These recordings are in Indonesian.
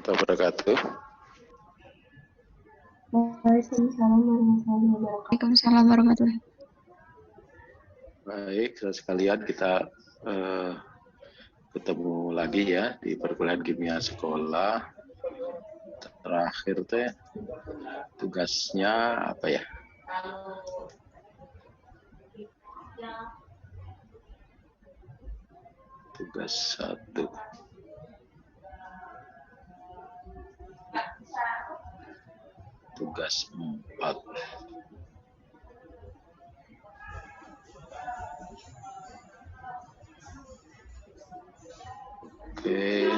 warahmatullahi wabarakatuh. Waalaikumsalam warahmatullahi wabarakatuh. Baik, sekalian kita ketemu lagi ya di perkuliahan kimia sekolah. Terakhir teh tugasnya apa ya? Tugas 1. Tugas 4. Oke.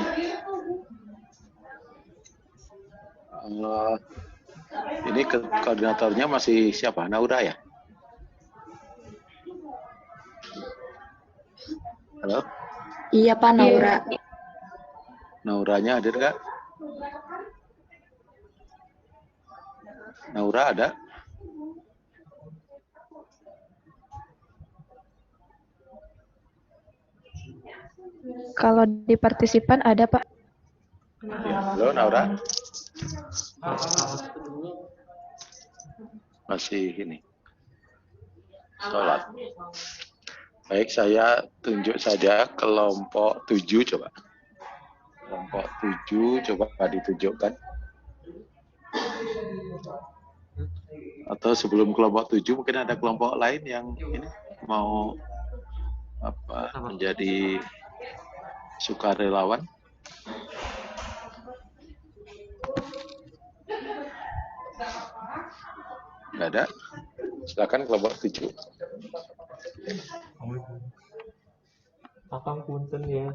Ini koordinatornya masih siapa? Naura ya? Halo? Iya Pak Naura. Nauranya hadir nggak? Naura ada? Kalau di partisipan ada Pak. Ya. Halo Naura? Masih ini. Sholat. Baik, saya tunjuk saja kelompok 7 coba. Kelompok 7 coba ditunjukkan. Atau sebelum kelompok 7 mungkin ada kelompok lain yang ini mau menjadi sukarelawan. Nggak ada. Silakan kelompok 7. Akang punten ya.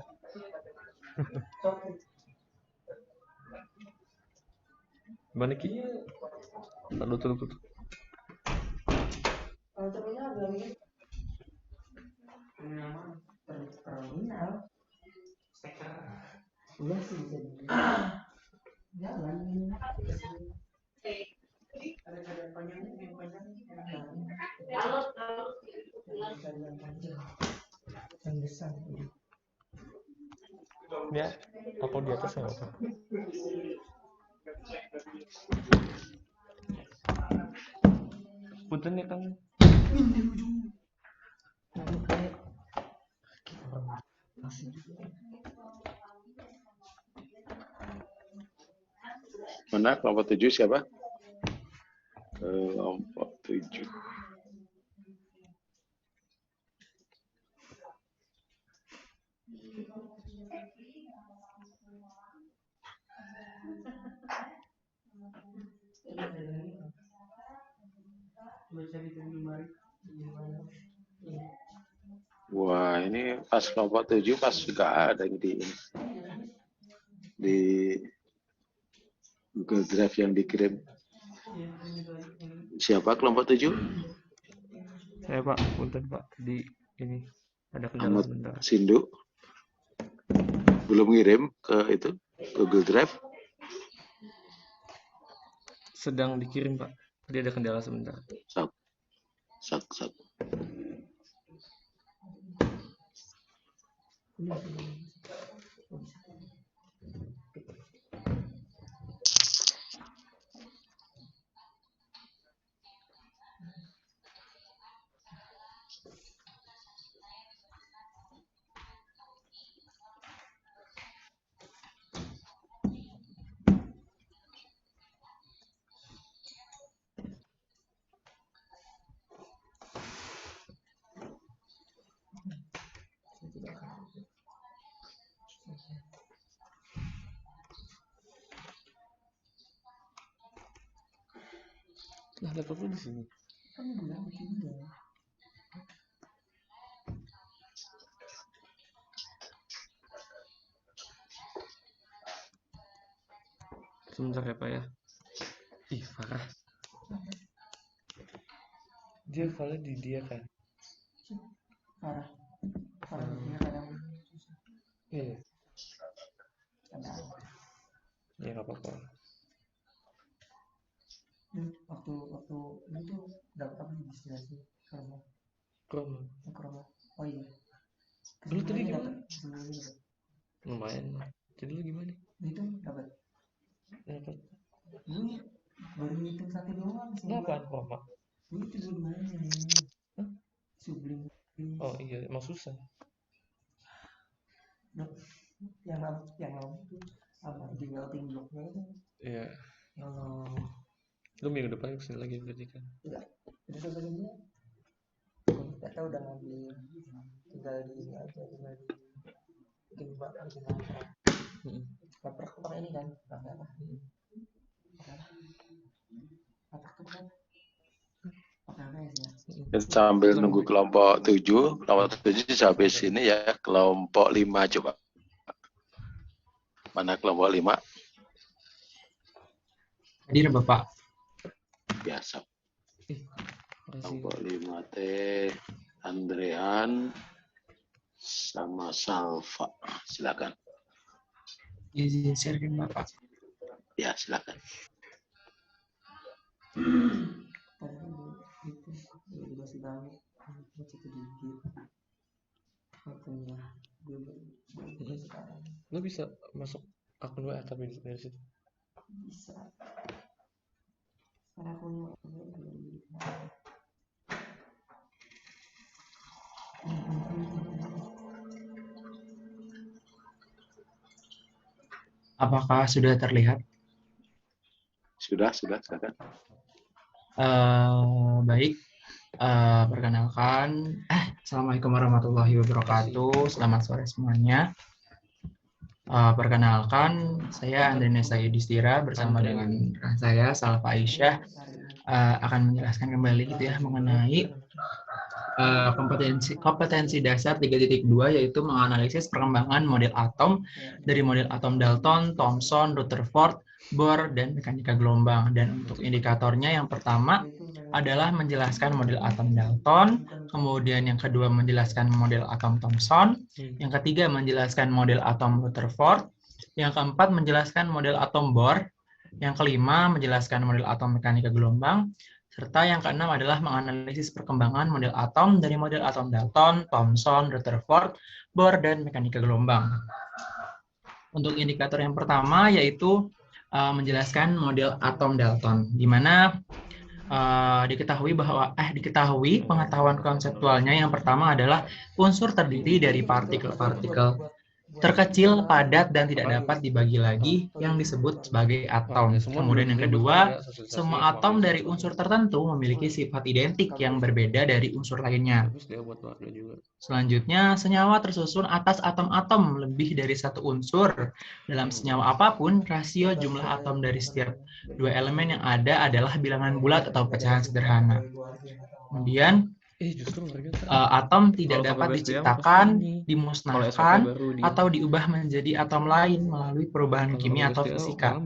Mana ki? Tuh. Ya, apa di atas nggak apa? Punten ya Kang. Mana kelompok 7 siapa? Kelompok 7. Wah, ini pas kelompok 7 pas juga ada di Google Drive yang dikirim. Siapa kelompok 7? Saya Pak, punten Pak. Di ini ada kendala Ahmad sebentar. Sindu. Belum ngirim ke itu Google Drive. Sedang dikirim Pak. Dia ada kendala sebentar. Sak. Nah, laptopnya di sini. Sebentar ya Pak ya. Ih, Farah. Dia file di dia kan. Farah dia kadang Iya. ada Ya nggak apa-apa. waktu ini tuh dapat apa nih destinasi Chrome. oh iya Dulu tadi dapat lumayan. Jadi lu gimana? itu dapat Apaan kroma? Itu dua-duanya. Hah? Sublim. Oh iya, emang susah. Nah, yang lama tuh sama di melting blocknya itu. Iya. Ya Allah. Lu minggu depan kesini lagi berarti kan? Udah selesai semua. Gak tau udah ngambil, tinggal di ini aja, tinggal di bikin apa? Laprak pakai ini kan? Pakai apa? Laprak tuh kan? Pakai apa ya? Sambil nunggu kelompok 7 habis ini ya kelompok 5 coba. Mana kelompok 5? Hadir Bapak. Biasa. Makasih. Kelompok 5 teh Andrean sama Salva. Silakan. Izin sharing Bapak. Ya, silakan. Itu edukasi banget, baca sedikit. Makanya gue sekarang Lu bisa masuk akun WA tapi dari situ. bisa. Sekarang aku Apakah sudah terlihat? Sudah, silakan. Baik. Perkenalkan. Assalamualaikum warahmatullahi wabarakatuh. Selamat sore semuanya. Perkenalkan, saya Andre Nesa Yudhistira bersama dengan rekan saya Salva Aisyah akan menjelaskan kembali gitu ya mengenai kompetensi dasar 3.2 yaitu menganalisis perkembangan model atom dari model atom Dalton, Thomson, Rutherford, Bohr, dan mekanika gelombang. Dan untuk indikatornya yang pertama adalah menjelaskan model atom Dalton, kemudian yang kedua menjelaskan model atom Thomson, yang ketiga menjelaskan model atom Rutherford, yang keempat menjelaskan model atom Bohr, yang kelima menjelaskan model atom mekanika gelombang, serta yang keenam adalah menganalisis perkembangan model atom dari model atom Dalton, Thomson, Rutherford, Bohr, dan mekanika gelombang. Untuk indikator yang pertama yaitu menjelaskan model atom Dalton, di mana diketahui pengetahuan konseptualnya yang pertama adalah unsur terdiri dari partikel-partikel terkecil, padat, dan tidak dapat dibagi lagi yang disebut sebagai atom. Kemudian yang kedua, semua atom dari unsur tertentu memiliki sifat identik yang berbeda dari unsur lainnya. Selanjutnya, senyawa tersusun atas atom-atom lebih dari satu unsur. Dalam senyawa apapun, rasio jumlah atom dari setiap dua elemen yang ada adalah bilangan bulat atau pecahan sederhana. Kemudian, atom tidak dapat diciptakan, dimusnahkan, atau diubah menjadi atom lain melalui perubahan kimia atau fisika.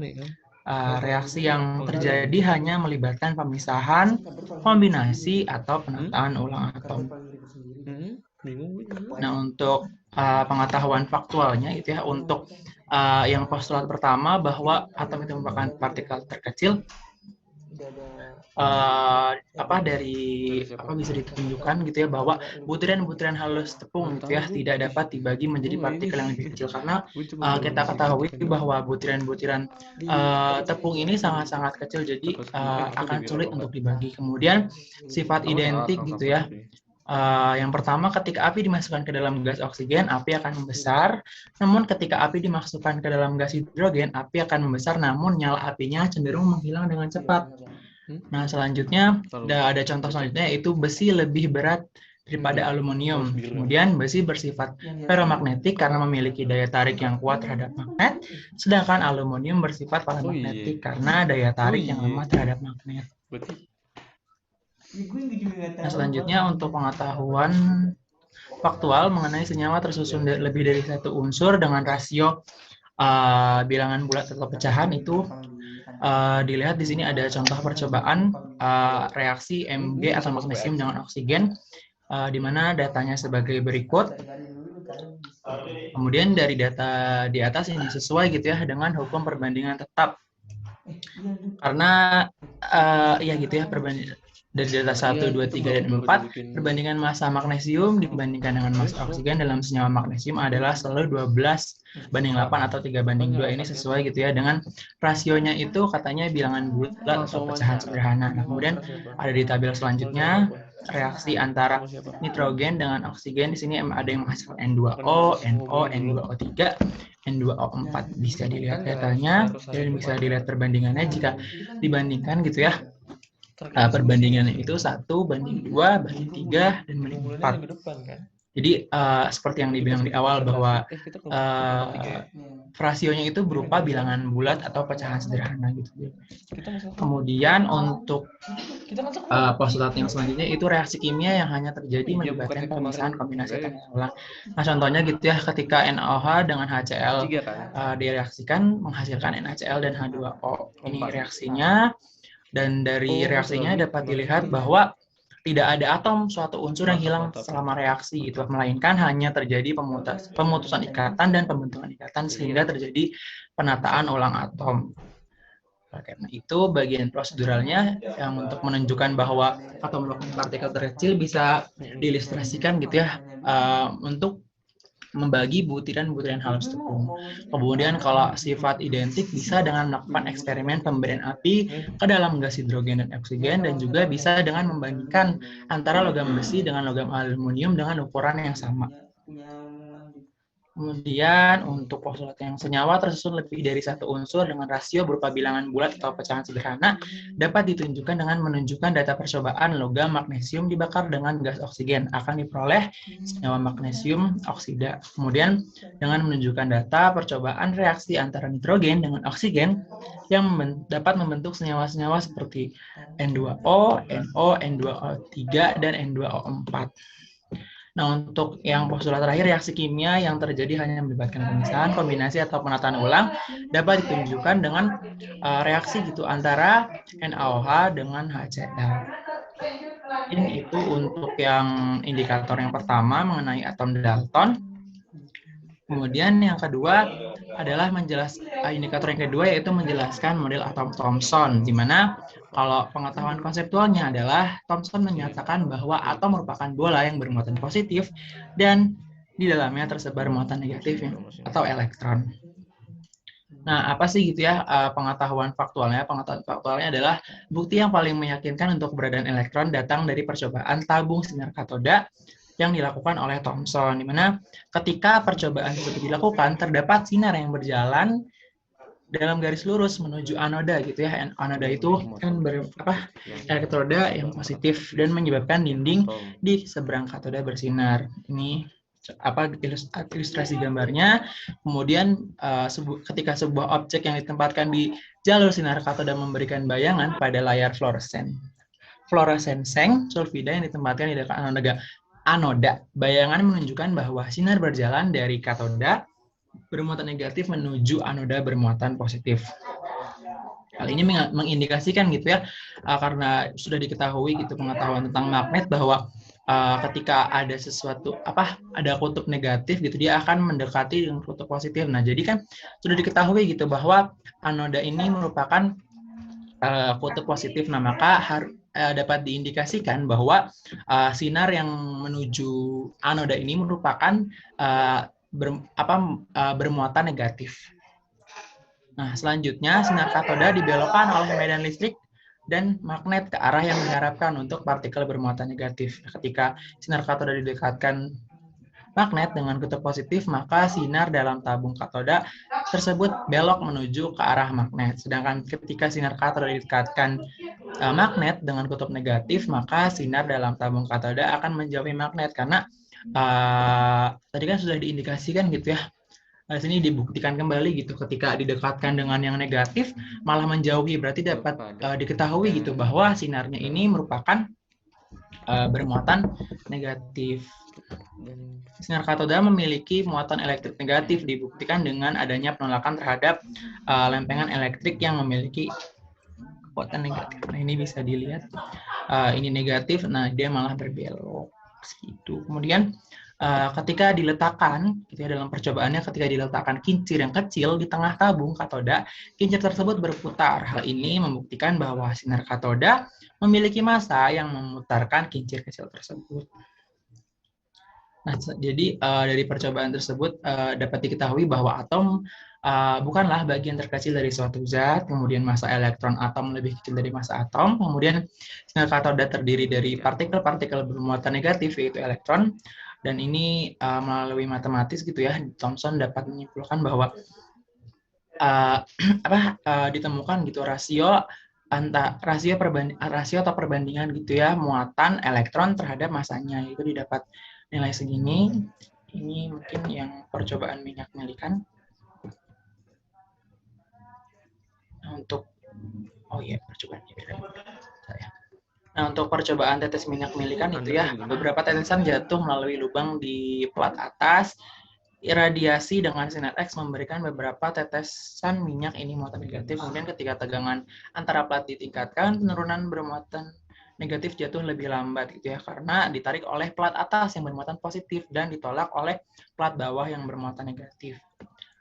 Reaksi yang terjadi hanya melibatkan pemisahan, kombinasi, atau penataan ulang atom. Nah, untuk pengetahuan faktualnya itu ya, untuk yang postulat pertama bahwa atom itu merupakan partikel terkecil, bisa ditunjukkan gitu ya bahwa butiran-butiran halus tepung gitu ya tidak dapat dibagi menjadi partikel yang lebih kecil karena kita ketahui bahwa butiran-butiran tepung ini sangat-sangat kecil, jadi akan sulit untuk dibagi. Kemudian sifat identik gitu ya. Yang pertama, ketika api dimasukkan ke dalam gas oksigen, api akan membesar. Namun ketika api dimasukkan ke dalam gas hidrogen, api akan membesar namun nyala apinya cenderung menghilang dengan cepat. Nah, selanjutnya ada contoh selanjutnya yaitu besi lebih berat daripada aluminium. Kemudian besi bersifat feromagnetik karena memiliki daya tarik yang kuat terhadap magnet, sedangkan aluminium bersifat paramagnetik karena daya tarik yang lemah terhadap magnet. Nah, selanjutnya untuk pengetahuan faktual mengenai senyawa tersusun lebih dari satu unsur dengan rasio bilangan bulat atau pecahan itu dilihat di sini ada contoh percobaan reaksi Mg atau magnesium dengan oksigen, di mana datanya sebagai berikut. Kemudian dari data di atas ini sesuai gitu ya dengan hukum perbandingan tetap. Karena ya gitu ya, perbandingan dari data 1, 2, 3, dan 4, perbandingan massa magnesium dibandingkan dengan massa oksigen dalam senyawa magnesium adalah selalu 12:8 atau 3:2. Ini sesuai gitu ya dengan rasionya itu katanya bilangan bulat atau pecahan sederhana. Nah, kemudian ada di tabel selanjutnya reaksi antara nitrogen dengan oksigen. Di sini ada yang menghasilkan N2O, NO, N2O3, N2O4. Bisa dilihat datanya dan bisa dilihat perbandingannya jika dibandingkan gitu ya. Perbandingannya itu 1:2:3 dan banding 4. Jadi seperti yang dibilang di awal bahwa rasionya itu berupa bilangan bulat atau pecahan sederhana gitu. Kemudian untuk postulat yang selanjutnya itu reaksi kimia yang hanya terjadi melibatkan pemisahan kombinasi tanda ulang. Nah, contohnya gitu ya, ketika NaOH dengan HCl direaksikan menghasilkan NaCl dan H2O. Ini reaksinya. Dan dari reaksinya dapat dilihat bahwa tidak ada atom suatu unsur yang hilang selama reaksi itu, melainkan hanya terjadi pemutusan ikatan dan pembentukan ikatan sehingga terjadi penataan ulang atom. Karena itu bagian proseduralnya yang untuk menunjukkan bahwa atom merupakan partikel terkecil bisa diilustrasikan gitu ya, untuk membagi butiran-butiran halus tepung. Kemudian kalau sifat identik bisa dengan melakukan eksperimen pemberian api ke dalam gas hidrogen dan oksigen, dan juga bisa dengan membandingkan antara logam besi dengan logam aluminium dengan ukuran yang sama. Kemudian untuk postulat yang senyawa tersusun lebih dari satu unsur dengan rasio berupa bilangan bulat atau pecahan sederhana dapat ditunjukkan dengan menunjukkan data percobaan logam magnesium dibakar dengan gas oksigen akan diperoleh senyawa magnesium oksida. Kemudian dengan menunjukkan data percobaan reaksi antara nitrogen dengan oksigen yang dapat membentuk senyawa-senyawa seperti N2O, NO, N2O3, dan N2O4. Nah, untuk yang postulat terakhir, reaksi kimia yang terjadi hanya melibatkan pemisahan, kombinasi, atau penataan ulang dapat ditunjukkan dengan reaksi gitu antara NaOH dengan HCl. Ini itu untuk yang indikator yang pertama mengenai atom Dalton. Kemudian yang kedua adalah indikator yang kedua yaitu menjelaskan model atom Thomson, di mana kalau pengetahuan konseptualnya adalah Thomson menyatakan bahwa atom merupakan bola yang bermuatan positif dan di dalamnya tersebar muatan negatif atau elektron. Nah, apa sih gitu ya pengetahuan faktualnya? Pengetahuan faktualnya adalah bukti yang paling meyakinkan untuk keberadaan elektron datang dari percobaan tabung sinar katoda yang dilakukan oleh Thomson, di mana ketika percobaan tersebut dilakukan terdapat sinar yang berjalan dalam garis lurus menuju anoda gitu ya. Anoda itu kan elektroda yang positif dan menyebabkan dinding di seberang katoda bersinar. Ini ilustrasi gambarnya. Kemudian ketika sebuah objek yang ditempatkan di jalur sinar katoda memberikan bayangan pada layar fluoresen seng sulfida yang ditempatkan di dekat anoda, bayangan menunjukkan bahwa sinar berjalan dari katoda bermuatan negatif menuju anoda bermuatan positif. Hal ini mengindikasikan gitu ya, karena sudah diketahui gitu pengetahuan tentang magnet bahwa ketika ada sesuatu ada kutub negatif gitu, dia akan mendekati dengan kutub positif. Nah, jadi kan sudah diketahui gitu bahwa anoda ini merupakan kutub positif. Nah, maka dapat diindikasikan bahwa sinar yang menuju anoda ini merupakan bermuatan negatif. Nah, selanjutnya sinar katoda dibelokkan oleh medan listrik dan magnet ke arah yang diharapkan untuk partikel bermuatan negatif. Ketika sinar katoda didekatkan magnet dengan kutub positif, maka sinar dalam tabung katoda tersebut belok menuju ke arah magnet. Sedangkan ketika sinar katoda didekatkan magnet dengan kutub negatif, maka sinar dalam tabung katoda akan menjauhi magnet karena tadi kan sudah diindikasikan gitu ya. Di sini dibuktikan kembali gitu, ketika didekatkan dengan yang negatif malah menjauhi, berarti dapat diketahui gitu bahwa sinarnya ini merupakan bermuatan negatif. Sinar katoda memiliki muatan elektrik negatif, dibuktikan dengan adanya penolakan terhadap lempengan elektrik yang memiliki kekuatan negatif. Nah, ini bisa dilihat, ini negatif, nah dia malah berbelok gitu. Kemudian ketika diletakkan, gitu ya, dalam percobaannya ketika diletakkan kincir yang kecil di tengah tabung katoda, kincir tersebut berputar. Hal ini membuktikan bahwa sinar katoda memiliki massa yang memutarkan kincir kecil tersebut. Nah, jadi dari percobaan tersebut dapat diketahui bahwa atom bukanlah bagian terkecil dari suatu zat, kemudian massa elektron atom lebih kecil dari massa atom, kemudian sinar katoda terdiri dari partikel-partikel bermuatan negatif yaitu elektron, dan ini melalui matematis gitu ya, Thomson dapat menyimpulkan bahwa ditemukan gitu rasio atau perbandingan gitu ya muatan elektron terhadap massanya, itu didapat nilai segini. Ini mungkin yang percobaan minyak milikan. Untuk percobaan milikan. Nah, untuk percobaan tetes minyak milikan itu ya, beberapa tetesan jatuh melalui lubang di plat atas. Iradiasi dengan sinar X memberikan beberapa tetesan minyak ini muatan negatif. Kemudian ketika tegangan antara plat ditingkatkan, penurunan bermuatan negatif jatuh lebih lambat gitu ya, karena ditarik oleh plat atas yang bermuatan positif dan ditolak oleh plat bawah yang bermuatan negatif.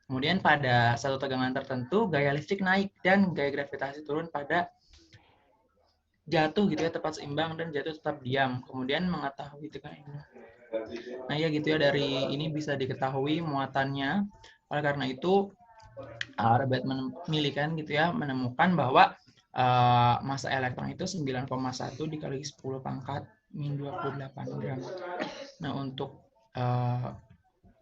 Kemudian pada satu tegangan tertentu, gaya listrik naik dan gaya gravitasi turun pada jatuh gitu ya, tepat seimbang dan jatuh tetap diam. Kemudian mengetahui tegangan ini. Nah ya gitu ya, dari ini bisa diketahui muatannya. Oleh karena itu, Robert Millikan gitu ya menemukan bahwa massa elektron itu 9,1 dikali 10 pangkat min 28 gram. Nah untuk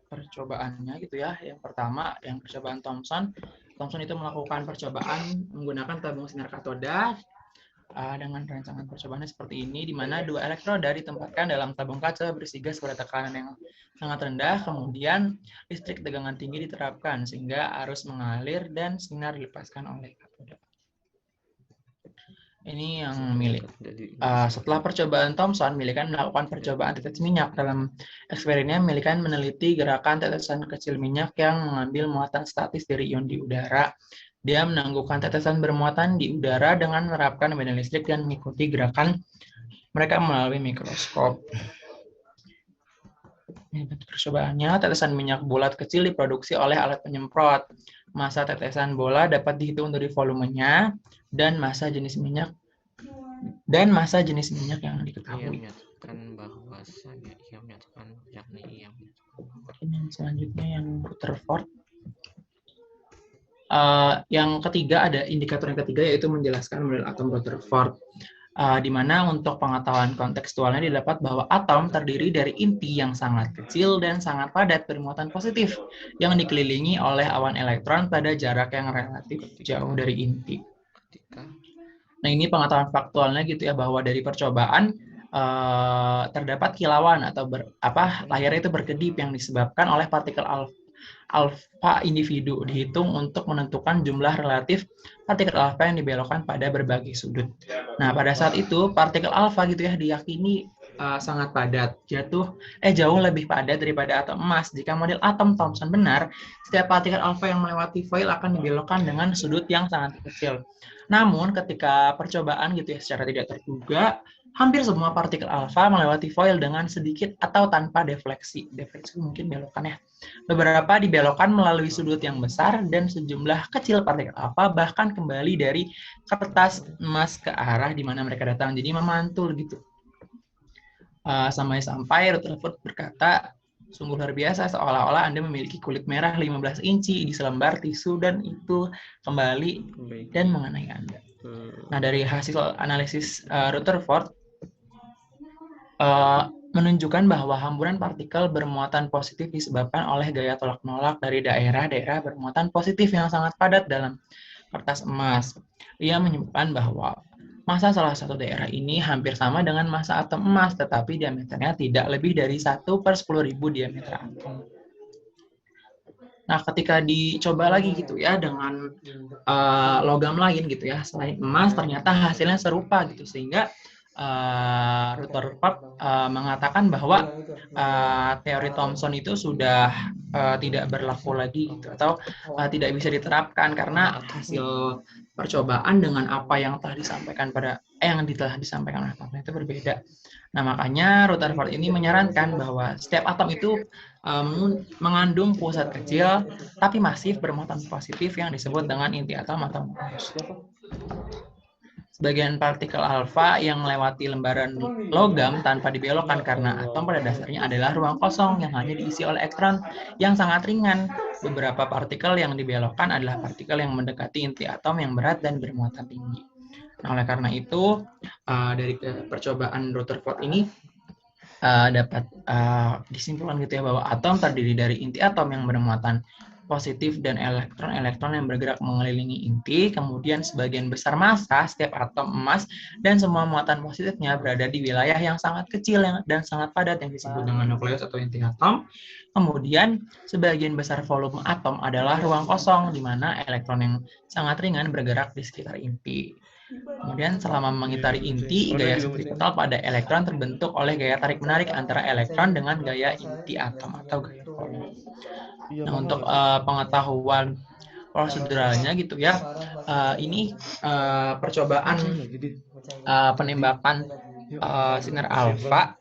percobaannya gitu ya, yang pertama yang percobaan Thomson itu melakukan percobaan menggunakan tabung sinar katoda dengan rancangan percobaannya seperti ini, di mana 2 elektroda ditempatkan dalam tabung kaca berisi gas pada tekanan yang sangat rendah, kemudian listrik tegangan tinggi diterapkan sehingga arus mengalir dan sinar dilepaskan oleh katoda. Ini yang milik. Setelah percobaan Thomson, Millikan melakukan percobaan tetes minyak. Dalam eksperimen, Millikan meneliti gerakan tetesan kecil minyak yang mengambil muatan statis dari ion di udara. Dia menangguhkan tetesan bermuatan di udara dengan menerapkan medan listrik dan mengikuti gerakan mereka melalui mikroskop. Percobaannya, tetesan minyak bulat kecil diproduksi oleh alat penyemprot. Massa tetesan bola dapat dihitung dari volumenya dan massa jenis minyak yang diketahui. Selanjutnya yang Rutherford. Yang ketiga, ada indikator yang ketiga yaitu menjelaskan model atom Rutherford, di mana untuk pengetahuan kontekstualnya didapat bahwa atom terdiri dari inti yang sangat kecil dan sangat padat bermuatan positif yang dikelilingi oleh awan elektron pada jarak yang relatif jauh dari inti. Nah ini pengetahuan faktualnya gitu ya, bahwa dari percobaan terdapat kilauan atau layar itu berkedip yang disebabkan oleh partikel alfa individu, dihitung untuk menentukan jumlah relatif partikel alfa yang dibelokkan pada berbagai sudut. Nah, pada saat itu partikel alfa gitu ya diyakini sangat padat, jauh lebih padat daripada atom emas. Jika model atom Thomson benar, setiap partikel alfa yang melewati foil akan dibelokkan dengan sudut yang sangat kecil. Namun, ketika percobaan gitu ya secara tidak terduga, hampir semua partikel alfa melewati foil dengan sedikit atau tanpa defleksi. Defleksi mungkin belokan ya. Beberapa dibelokkan melalui sudut yang besar dan sejumlah kecil partikel alfa bahkan kembali dari kertas emas ke arah di mana mereka datang. Jadi memantul gitu. Sampai Rutherford berkata, sungguh luar biasa, seolah-olah Anda memiliki kulit merah 15 inci di selembar tisu dan itu kembali dan mengenai Anda. Nah, dari hasil analisis Rutherford menunjukkan bahwa hamburan partikel bermuatan positif disebabkan oleh gaya tolak-menolak dari daerah-daerah bermuatan positif yang sangat padat dalam kertas emas. Ia menyebutkan bahwa massa salah satu daerah ini hampir sama dengan massa atom emas, tetapi diameternya tidak lebih dari 1/10.000 diameter atom. Nah, ketika dicoba lagi gitu ya dengan logam lain gitu ya, selain emas, ternyata hasilnya serupa gitu, sehingga Rutherford mengatakan bahwa teori Thomson itu sudah tidak berlaku lagi gitu, atau tidak bisa diterapkan karena hasil percobaan dengan apa yang telah disampaikan pada yang telah disampaikan oleh Thomson itu berbeda. Nah, makanya Rutherford ini menyarankan bahwa setiap atom itu mengandung pusat kecil tapi masif bermuatan positif yang disebut dengan inti atom atau nukleus. Sebagian partikel alfa yang melewati lembaran logam tanpa dibelokkan karena atom pada dasarnya adalah ruang kosong yang hanya diisi oleh elektron yang sangat ringan. Beberapa partikel yang dibelokkan adalah partikel yang mendekati inti atom yang berat dan bermuatan tinggi. Nah, oleh karena itu, dari percobaan Rutherford ini dapat disimpulkan gitu ya bahwa atom terdiri dari inti atom yang bermuatan positif dan elektron-elektron yang bergerak mengelilingi inti. Kemudian sebagian besar massa setiap atom emas dan semua muatan positifnya berada di wilayah yang sangat kecil dan sangat padat yang disebut dengan nukleus atau inti atom. Kemudian sebagian besar volume atom adalah ruang kosong di mana elektron yang sangat ringan bergerak di sekitar inti. Kemudian selama mengitari inti, gaya sentripetal pada elektron terbentuk oleh gaya tarik-menarik antara elektron dengan gaya inti atom atau gaya Coulomb. Nah, untuk pengetahuan proseduralnya gitu ya, ini percobaan penembakan sinar alfa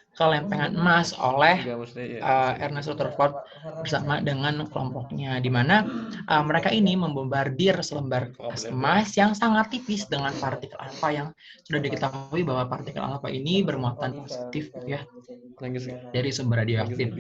ke lempengan emas oleh Ernest Rutherford bersama dengan kelompoknya, di mana mereka ini membombardir selembar kertas emas yang sangat tipis dengan partikel alfa yang sudah diketahui bahwa partikel alfa ini bermuatan positif gitu ya dari sumber radioaktif.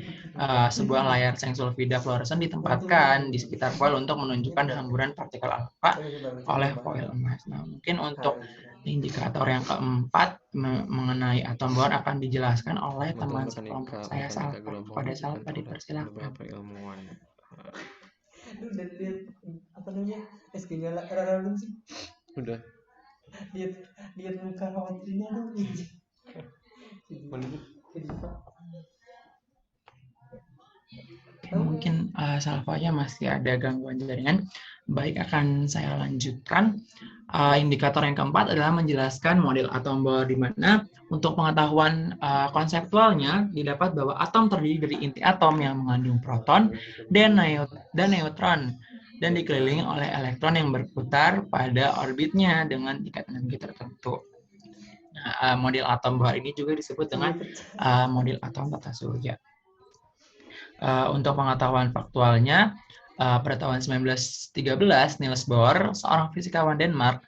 Sebuah layar seng sulfida fluoresen ditempatkan di sekitar foil untuk menunjukkan hamburan partikel alfa oleh foil emas. Nah, mungkin untuk indikator yang keempat mengenai atom bor akan dijelaskan oleh teman sekelompok saya Salva. Pada Salva dipersilakan. Udah lihat apa namanya SG-nya Rarun sih? Udah. Lihat muka khawatirnya dong. Mungkin Salvanya masih ada gangguan jaringan. Baik, akan saya lanjutkan. Indikator yang keempat adalah menjelaskan model atom bor, di mana untuk pengetahuan konseptualnya didapat bahwa atom terdiri dari inti atom yang mengandung proton dan neutron dan dikelilingi oleh elektron yang berputar pada orbitnya dengan tingkat energi tertentu. Nah, model atom bor ini juga disebut dengan model atom tata surya. Untuk pengetahuan faktualnya, pada tahun 1913, Niels Bohr, seorang fisikawan Denmark,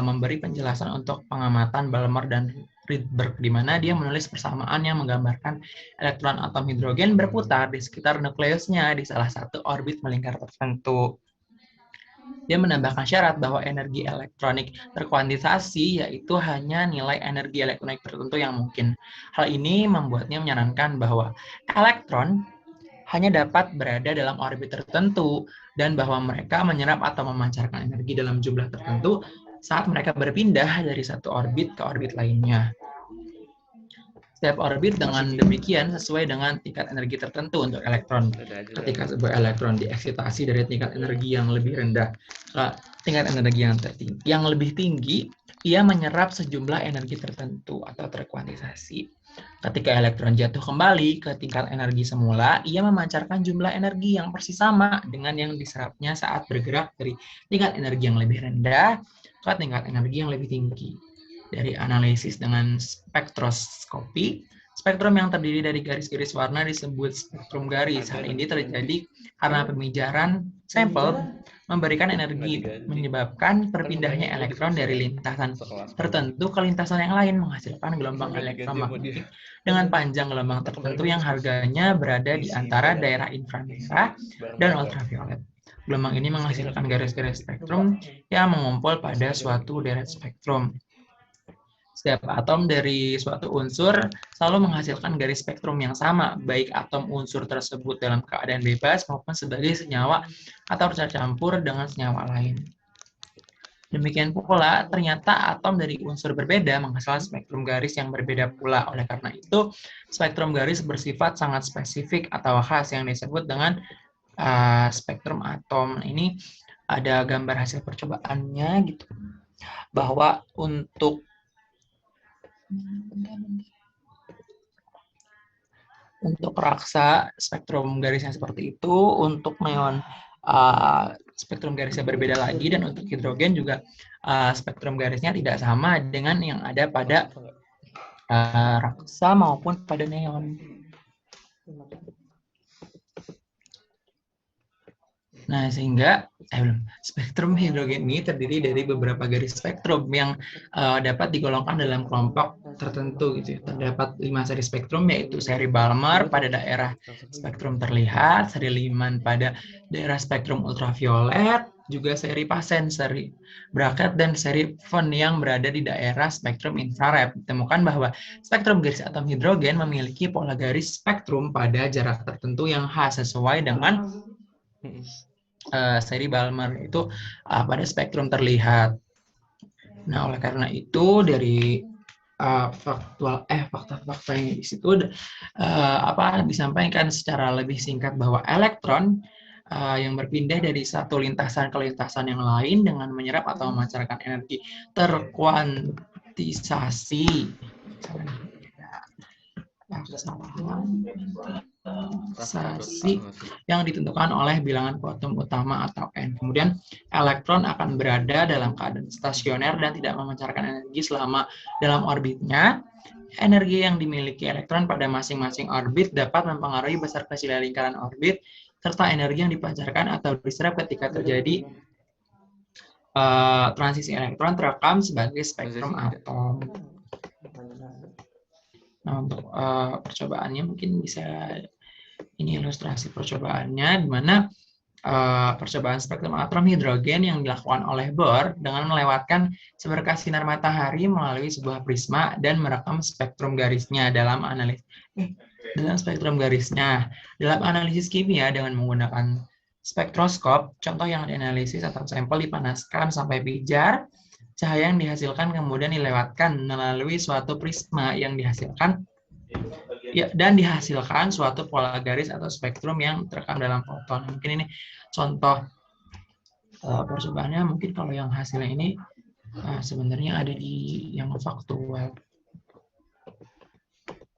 memberi penjelasan untuk pengamatan Balmer dan Rydberg, di mana dia menulis persamaan yang menggambarkan elektron atom hidrogen berputar di sekitar nukleusnya di salah satu orbit melingkar tertentu. Dia menambahkan syarat bahwa energi elektronik terkuantisasi, yaitu hanya nilai energi elektronik tertentu yang mungkin. Hal ini membuatnya menyarankan bahwa elektron hanya dapat berada dalam orbit tertentu dan bahwa mereka menyerap atau memancarkan energi dalam jumlah tertentu saat mereka berpindah dari satu orbit ke orbit lainnya. Setiap orbit dengan demikian sesuai dengan tingkat energi tertentu untuk elektron. Ketika sebuah elektron dieksitasi dari tingkat energi yang lebih rendah ke tingkat energi yang lebih tinggi, ia menyerap sejumlah energi tertentu atau terkuantisasi. Ketika elektron jatuh kembali ke tingkat energi semula, ia memancarkan jumlah energi yang persis sama dengan yang diserapnya saat bergerak dari tingkat energi yang lebih rendah ke tingkat energi yang lebih tinggi. Dari analisis dengan spektroskopi, spektrum yang terdiri dari garis-garis warna disebut spektrum garis. Hal ini terjadi karena pemijaran sampel memberikan energi, menyebabkan berpindahnya elektron dari lintasan tertentu ke lintasan yang lain, menghasilkan gelombang elektromagnetik dengan panjang gelombang tertentu yang harganya berada di antara daerah inframerah dan ultraviolet. Gelombang ini menghasilkan garis-garis spektrum yang mengumpul pada suatu deret spektrum. Setiap atom dari suatu unsur selalu menghasilkan garis spektrum yang sama, baik atom unsur tersebut dalam keadaan bebas maupun sebagai senyawa atau tercampur dengan senyawa lain. Demikian pula, ternyata atom dari unsur berbeda menghasilkan spektrum garis yang berbeda pula. Oleh karena itu, spektrum garis bersifat sangat spesifik atau khas yang disebut dengan spektrum atom. Ini ada gambar hasil percobaannya gitu, bahwa untuk raksa spektrum garisnya seperti itu, untuk neon spektrum garisnya berbeda lagi, dan untuk hidrogen juga spektrum garisnya tidak sama dengan yang ada pada raksa maupun pada neon. Nah, sehingga spektrum hidrogen ini terdiri dari beberapa garis spektrum yang dapat digolongkan dalam kelompok tertentu gitu ya. Terdapat 5 seri spektrum, yaitu seri Balmer pada daerah spektrum terlihat, seri Lyman pada daerah spektrum ultraviolet, juga seri Paschen, seri Brackett, dan seri Von yang berada di daerah spektrum infrared. Ditemukan bahwa spektrum garis atom hidrogen memiliki pola garis spektrum pada jarak tertentu yang khas sesuai dengan seri Balmer itu pada spektrum terlihat. Nah, oleh karena itu dari fakta-fakta yang di situ disampaikan secara lebih singkat bahwa elektron yang berpindah dari satu lintasan ke lintasan yang lain dengan menyerap atau memancarkan energi terkuantisasi yang ditentukan oleh bilangan kuantum utama atau N. Kemudian elektron akan berada dalam keadaan stasioner dan tidak memancarkan energi selama dalam orbitnya. Energi yang dimiliki elektron pada masing-masing orbit dapat mempengaruhi besar kecilnya lingkaran orbit, serta energi yang dipancarkan atau diserap ketika terjadi transisi elektron terekam sebagai spektrum atom. Nah, untuk percobaannya mungkin bisa ini ilustrasi percobaannya, di mana percobaan spektrum atom hidrogen yang dilakukan oleh Bohr dengan melewatkan seberkas sinar matahari melalui sebuah prisma dan merekam spektrum garisnya dalam analisis kimia dengan menggunakan spektroskop. Contoh yang dianalisis atau sampel dipanaskan sampai pijar. Cahaya yang dihasilkan kemudian dilewatkan melalui suatu prisma yang dihasilkan dan dihasilkan suatu pola garis atau spektrum yang terekam dalam foton. Mungkin ini contoh percobaannya. Mungkin kalau yang hasilnya ini sebenarnya ada di yang faktual.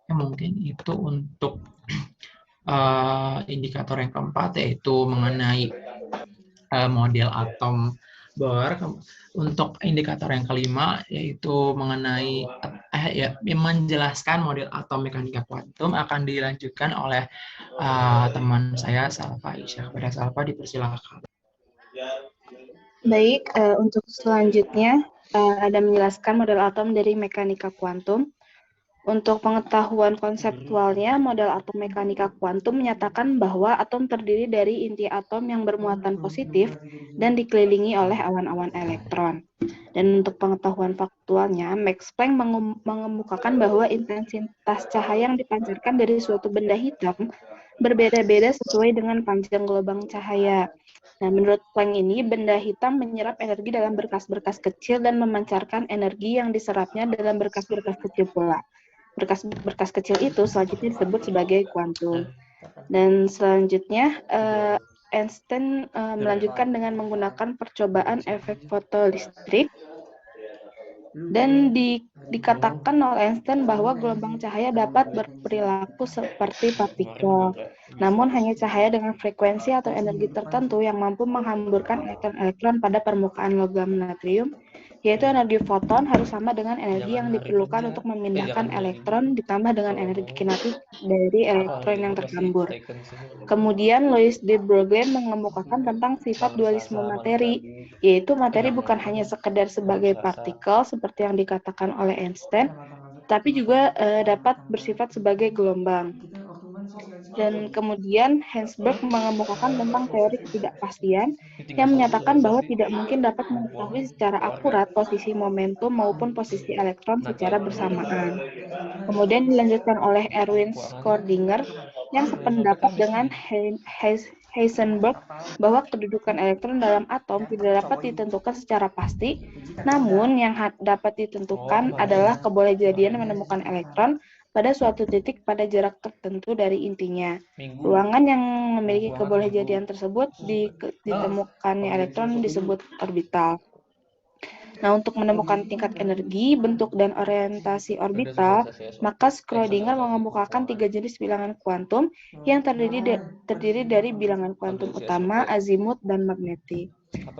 Mungkin itu untuk indikator yang keempat, yaitu mengenai model atom Bohr. Untuk indikator yang kelima, yaitu mengenai menjelaskan model atom mekanika kuantum, akan dilanjutkan oleh teman saya Salva Aisyah. Kepada Salva dipersilakan. Baik, untuk selanjutnya ada menjelaskan model atom dari mekanika kuantum. Untuk pengetahuan konseptualnya, model atom mekanika kuantum menyatakan bahwa atom terdiri dari inti atom yang bermuatan positif dan dikelilingi oleh awan-awan elektron. Dan untuk pengetahuan faktualnya, Max Planck mengemukakan bahwa intensitas cahaya yang dipancarkan dari suatu benda hitam berbeda-beda sesuai dengan panjang gelombang cahaya. Nah, menurut Planck ini, benda hitam menyerap energi dalam berkas-berkas kecil dan memancarkan energi yang diserapnya dalam berkas-berkas kecil pula. Berkas-berkas kecil itu selanjutnya disebut sebagai kuantum. Dan selanjutnya Einstein melanjutkan dengan menggunakan percobaan efek fotolistrik, dan dikatakan oleh Einstein bahwa gelombang cahaya dapat berperilaku seperti partikel. Namun hanya cahaya dengan frekuensi atau energi tertentu yang mampu menghamburkan elektron-elektron pada permukaan logam natrium, yaitu energi foton harus sama dengan energi yang diperlukan untuk memindahkan elektron ditambah dengan energi kinetik dari elektron yang terhambur. Kemudian Louis de Broglie mengemukakan tentang sifat dualisme materi, yaitu materi bukan hanya sekedar sebagai partikel seperti yang dikatakan oleh Einstein, tapi juga dapat bersifat sebagai gelombang. Dan kemudian Heisenberg mengemukakan tentang teori ketidakpastian yang menyatakan bahwa tidak mungkin dapat mengetahui secara akurat posisi momentum maupun posisi elektron secara bersamaan. Kemudian dilanjutkan oleh Erwin Schrödinger yang sependapat dengan Heisenberg bahwa kedudukan elektron dalam atom tidak dapat ditentukan secara pasti, namun yang dapat ditentukan adalah kebolehjadian menemukan elektron pada suatu titik pada jarak tertentu dari intinya. Ruangan yang memiliki kebolehjadian tersebut ditemukannya elektron disebut orbital. Nah, untuk menemukan tingkat energi, bentuk, dan orientasi orbital, maka Schrödinger mengemukakan 3 jenis bilangan kuantum yang terdiri dari bilangan kuantum utama, azimut, dan magnetik.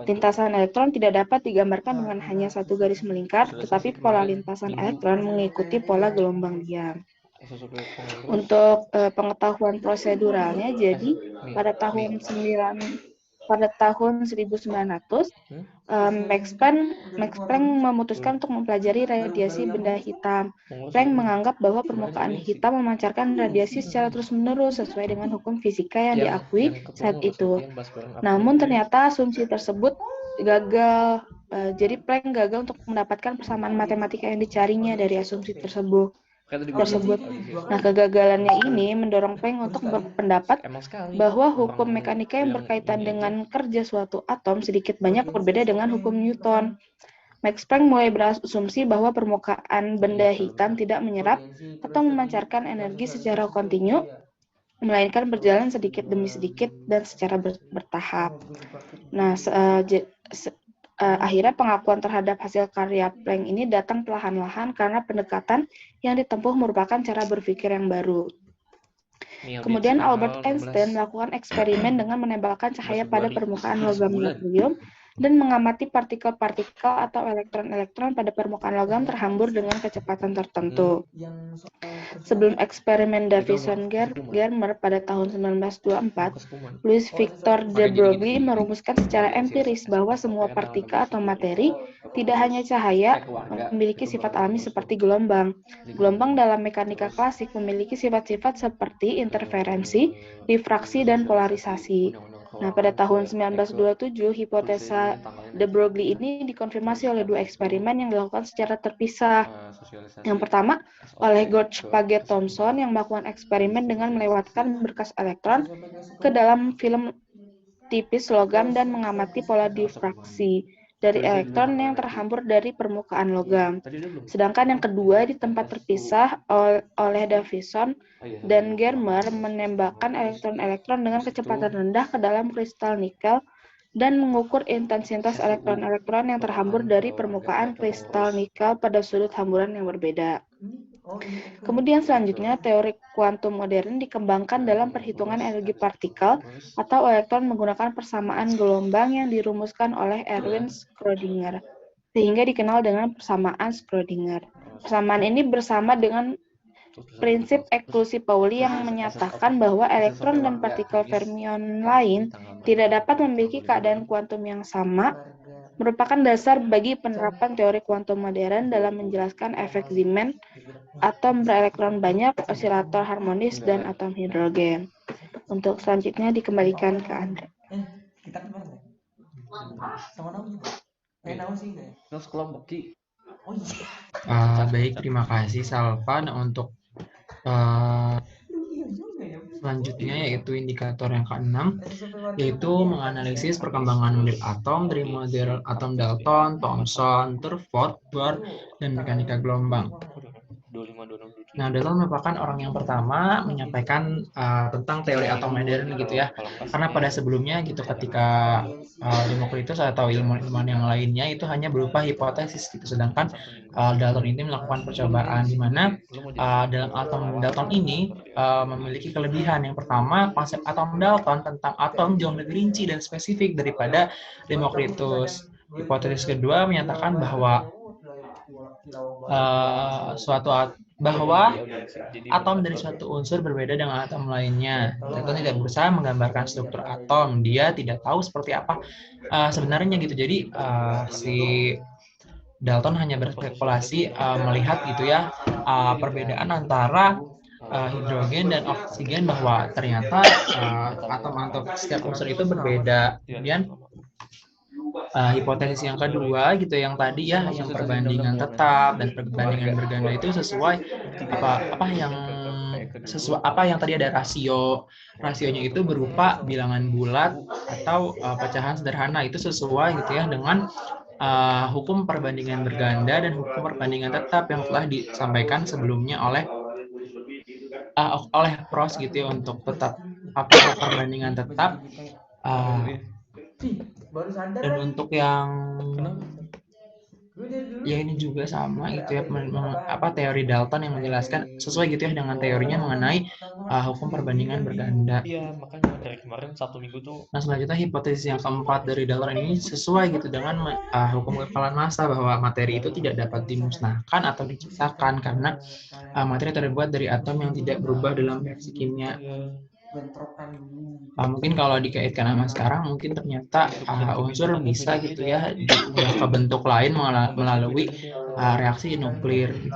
Lintasan elektron tidak dapat digambarkan dengan hanya satu garis melingkar, tetapi pola lintasan elektron mengikuti pola gelombang diam. Untuk pengetahuan proseduralnya, jadi pada tahun 1900 Max Planck memutuskan untuk mempelajari radiasi benda hitam. Planck menganggap bahwa permukaan hitam memancarkan radiasi secara terus-menerus sesuai dengan hukum fisika yang diakui saat itu. Namun ternyata asumsi tersebut gagal. Jadi Planck gagal untuk mendapatkan persamaan matematika yang dicarinya dari asumsi tersebut. Nah, kegagalannya ini mendorong Planck untuk berpendapat bahwa hukum mekanika yang berkaitan dengan kerja suatu atom sedikit banyak berbeda dengan hukum Newton. Max Planck mulai berasumsi bahwa permukaan benda hitam tidak menyerap atau memancarkan energi secara kontinu, melainkan berjalan sedikit demi sedikit dan secara bertahap. Nah, akhirnya pengakuan terhadap hasil karya Planck ini datang perlahan-lahan karena pendekatan yang ditempuh merupakan cara berpikir yang baru. Kemudian Albert Einstein melakukan eksperimen dengan menembakkan cahaya pada permukaan logam natrium dan mengamati partikel-partikel atau elektron-elektron pada permukaan logam terhambur dengan kecepatan tertentu. Sebelum eksperimen Davison-Germer pada tahun 1924, Louis Victor de Broglie merumuskan secara empiris bahwa semua partikel atau materi, tidak hanya cahaya, memiliki sifat alami seperti gelombang. Gelombang dalam mekanika klasik memiliki sifat-sifat seperti interferensi, difraksi, dan polarisasi. Nah, pada tahun 1927, hipotesa de Broglie ini dikonfirmasi oleh 2 eksperimen yang dilakukan secara terpisah. Yang pertama, oleh George Paget Thomson yang melakukan eksperimen dengan melewatkan berkas elektron ke dalam film tipis logam dan mengamati pola difraksi dari elektron yang terhambur dari permukaan logam. Sedangkan yang kedua di tempat terpisah oleh Davison dan Germer menembakkan elektron-elektron dengan kecepatan rendah ke dalam kristal nikel dan mengukur intensitas elektron-elektron yang terhambur dari permukaan kristal nikel pada sudut hamburan yang berbeda. Kemudian selanjutnya, teori kuantum modern dikembangkan dalam perhitungan energi partikel atau elektron menggunakan persamaan gelombang yang dirumuskan oleh Erwin Schrödinger, sehingga dikenal dengan persamaan Schrödinger. Persamaan ini bersama dengan prinsip eksklusi Pauli yang menyatakan bahwa elektron dan partikel fermion lain tidak dapat memiliki keadaan kuantum yang sama, merupakan dasar bagi penerapan teori kuantum modern dalam menjelaskan efek Zeeman, atom berelektron banyak, osilator harmonis, dan atom hidrogen. Untuk selanjutnya dikembalikan ke Andre. Kita kan bareng ya? Sama Naum juga? Naum sih enggak ya? Sekelompok Ki. Oh iya. Baik, terima kasih Salva. Nah, untuk selanjutnya yaitu indikator yang ke-6, yaitu menganalisis perkembangan model atom dari model atom Dalton, Thomson, Rutherford, Bohr, dan mekanika gelombang. Nah, Dalton merupakan orang yang pertama menyampaikan tentang teori atom modern gitu ya. Karena pada sebelumnya gitu ketika Demokritus atau ilmuwan yang lainnya itu hanya berupa hipotesis gitu. Sedangkan Dalton ini melakukan percobaan di mana dalam atom Dalton ini memiliki kelebihan. Yang pertama, konsep atom Dalton tentang atom jauh lebih rinci dan spesifik daripada Demokritus. Hipotesis kedua menyatakan bahwa bahwa atom dari suatu unsur berbeda dengan atom lainnya. Dalton tidak berusaha menggambarkan struktur atom, dia tidak tahu seperti apa sebenarnya gitu. Jadi si Dalton hanya berspekulasi melihat gitu ya perbedaan antara hidrogen dan oksigen, bahwa ternyata atom-atom setiap unsur itu berbeda. Kemudian hipotesis yang kedua gitu yang tadi ya, yang perbandingan tetap dan perbandingan berganda itu sesuai apa yang tadi ada rasionya itu berupa bilangan bulat atau pecahan sederhana, itu sesuai gitu ya dengan hukum perbandingan berganda dan hukum perbandingan tetap yang telah disampaikan sebelumnya oleh Prost gitu ya. Untuk tetap perbandingan tetap dan untuk yang ya ini juga sama gitu ya, teori Dalton yang menjelaskan sesuai gitu ya dengan teorinya mengenai hukum perbandingan berganda. Iya, makanya dari kemarin 1 minggu tuh. Nah, selanjutnya hipotesis yang keempat dari Dalton ini sesuai gitu dengan hukum kekalan massa, bahwa materi itu tidak dapat dimusnahkan atau diciptakan karena materi terbuat dari atom yang tidak berubah dalam reaksi kimia. Mungkin kalau dikaitkan sama sekarang, mungkin ternyata unsur bisa gitu ya diubah ke bentuk lain melalui reaksi nuklir. Gitu.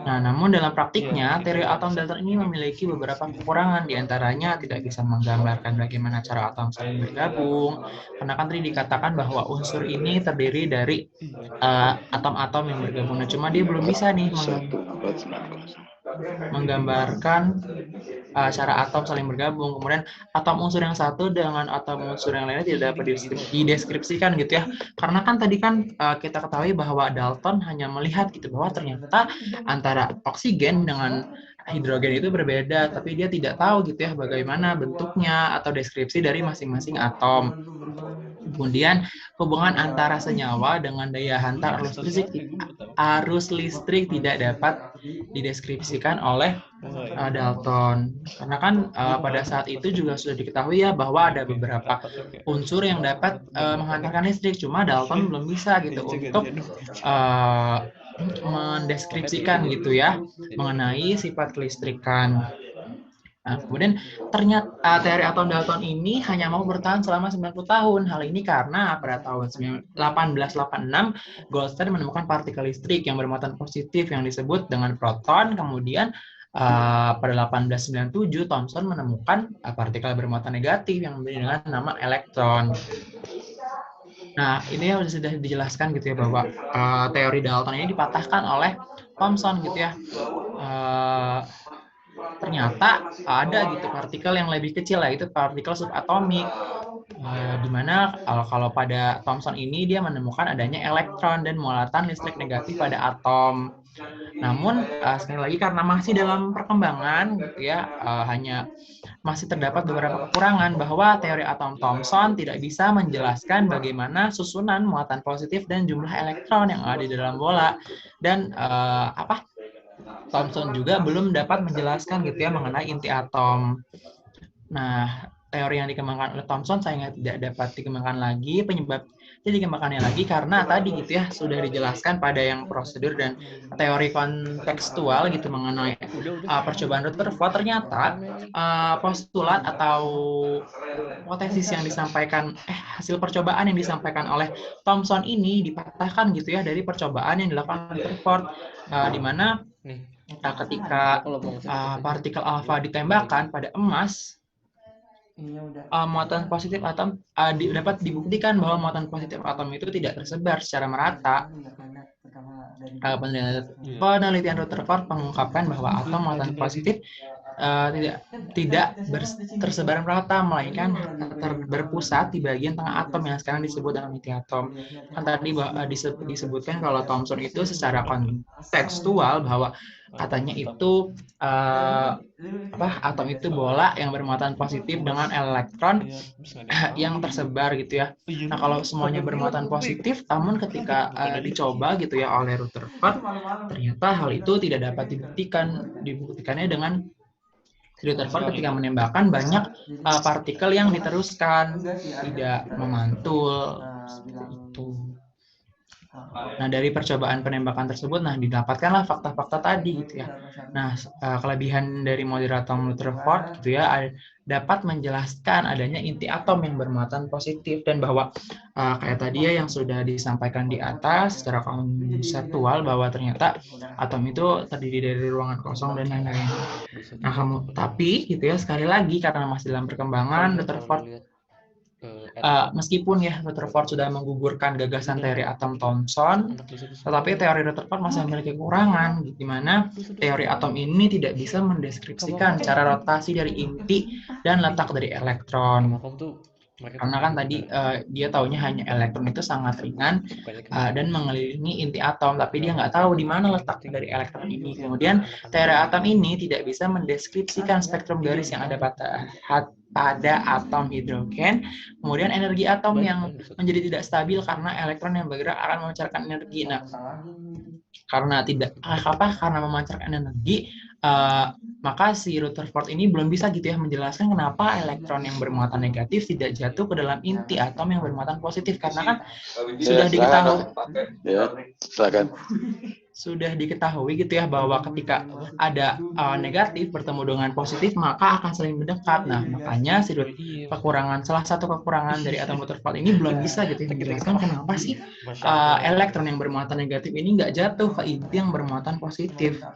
Nah, namun dalam praktiknya, teori atom Dalton ini memiliki beberapa kekurangan, diantaranya tidak bisa menggambarkan bagaimana cara atom saling bergabung, karena kan tadi dikatakan bahwa unsur ini terdiri dari atom-atom yang bergabung. Nah, cuma dia belum bisa nih menggambarkan cara atom saling bergabung. Kemudian atom unsur yang satu dengan atom unsur yang lainnya tidak dapat dideskripsikan gitu ya. Karena kan tadi kan kita ketahui bahwa Dalton hanya melihat gitu bahwa ternyata antara oksigen dengan hidrogen itu berbeda, tapi dia tidak tahu gitu ya bagaimana bentuknya atau deskripsi dari masing-masing atom. Kemudian hubungan antara senyawa dengan daya hantar arus listrik tidak dapat dideskripsikan oleh Dalton. Karena kan pada saat itu juga sudah diketahui ya bahwa ada beberapa unsur yang dapat menghantarkan listrik, cuma Dalton belum bisa gitu untuk mendeskripsikan gitu ya mengenai sifat kelistrikan. Nah, kemudian ternyata teori atom Dalton ini hanya mau bertahan selama 90 tahun. Hal ini karena pada tahun 1886 Goldstein menemukan partikel listrik yang bermuatan positif yang disebut dengan proton. Kemudian pada 1897 Thomson menemukan partikel bermuatan negatif yang diberi dengan nama elektron. Nah, ini yang sudah dijelaskan gitu ya bahwa teori Dalton ini dipatahkan oleh Thomson gitu ya. Ternyata ada gitu partikel yang lebih kecil, yaitu partikel subatomik, di mana kalau pada Thomson ini dia menemukan adanya elektron dan muatan listrik negatif pada atom. Namun sekali lagi karena masih dalam perkembangan gitu ya, hanya masih terdapat beberapa kekurangan bahwa teori atom Thomson tidak bisa menjelaskan bagaimana susunan muatan positif dan jumlah elektron yang ada di dalam bola, dan Thomson juga belum dapat menjelaskan gitu ya mengenai inti atom. Nah, teori yang dikembangkan oleh Thomson sayangnya tidak dapat dikembangkan lagi. Penyebabnya dikembangkannya lagi karena tadi gitu ya sudah dijelaskan pada yang prosedur dan teori kontekstual gitu mengenai percobaan Rutherford. Ternyata postulat atau hipotesis yang disampaikan hasil percobaan yang disampaikan oleh Thomson ini dipatahkan gitu ya dari percobaan yang dilakukan Rutherford, di mana ketika partikel alfa ditembakkan pada emas, muatan positif atom dapat dibuktikan bahwa muatan positif atom itu tidak tersebar secara merata. Penelitian Rutherford mengungkapkan bahwa atom muatan positif tidak tersebar merata, melainkan berpusat di bagian tengah atom yang sekarang disebut dengan inti atom. Kan tadi disebutkan kalau Thomson itu secara kontekstual bahwa katanya itu atom itu bola yang bermuatan positif dengan elektron yang tersebar gitu ya. Nah, kalau semuanya bermuatan positif, namun ketika dicoba gitu ya oleh Rutherford, ternyata hal itu tidak dapat dibuktikannya dengan Rutherford ketika menembakkan banyak partikel yang diteruskan, tidak memantul seperti itu. Nah, dari percobaan penembakan tersebut, didapatkanlah fakta-fakta tadi gitu ya. Nah, kelebihan dari model atom Rutherford gitu ya dapat menjelaskan adanya inti atom yang bermuatan positif, dan bahwa kayak tadi ya yang sudah disampaikan di atas secara konseptual bahwa ternyata atom itu terdiri dari ruangan kosong dan lain-lain. Nah, tapi gitu ya sekali lagi karena masih dalam perkembangan Rutherford, meskipun ya Rutherford sudah menggugurkan gagasan teori atom Thomson, tetapi teori Rutherford masih memiliki kekurangan, di mana teori atom ini tidak bisa mendeskripsikan cara rotasi dari inti dan letak dari elektron. Karena kan tadi dia taunya hanya elektron itu sangat ringan dan mengelilingi inti atom, tapi dia nggak tahu di mana letak dari elektron ini. Kemudian teori atom ini tidak bisa mendeskripsikan spektrum garis yang ada pada pada atom hidrogen. Kemudian energi atom yang menjadi tidak stabil karena elektron yang bergerak akan memancarkan energi. Nah, karena memancarkan energi, maka si Rutherford ini belum bisa gitu ya menjelaskan kenapa elektron yang bermuatan negatif tidak jatuh ke dalam inti atom yang bermuatan positif, karena kan sudah diketahui sudah diketahui gitu ya bahwa ketika ada negatif bertemu dengan positif maka akan saling mendekat. Nah, makanya salah satu kekurangan dari atom Rutherford ini belum bisa gitu ya menjelaskan kenapa sih elektron yang bermuatan negatif ini nggak jatuh ke inti yang bermuatan positif.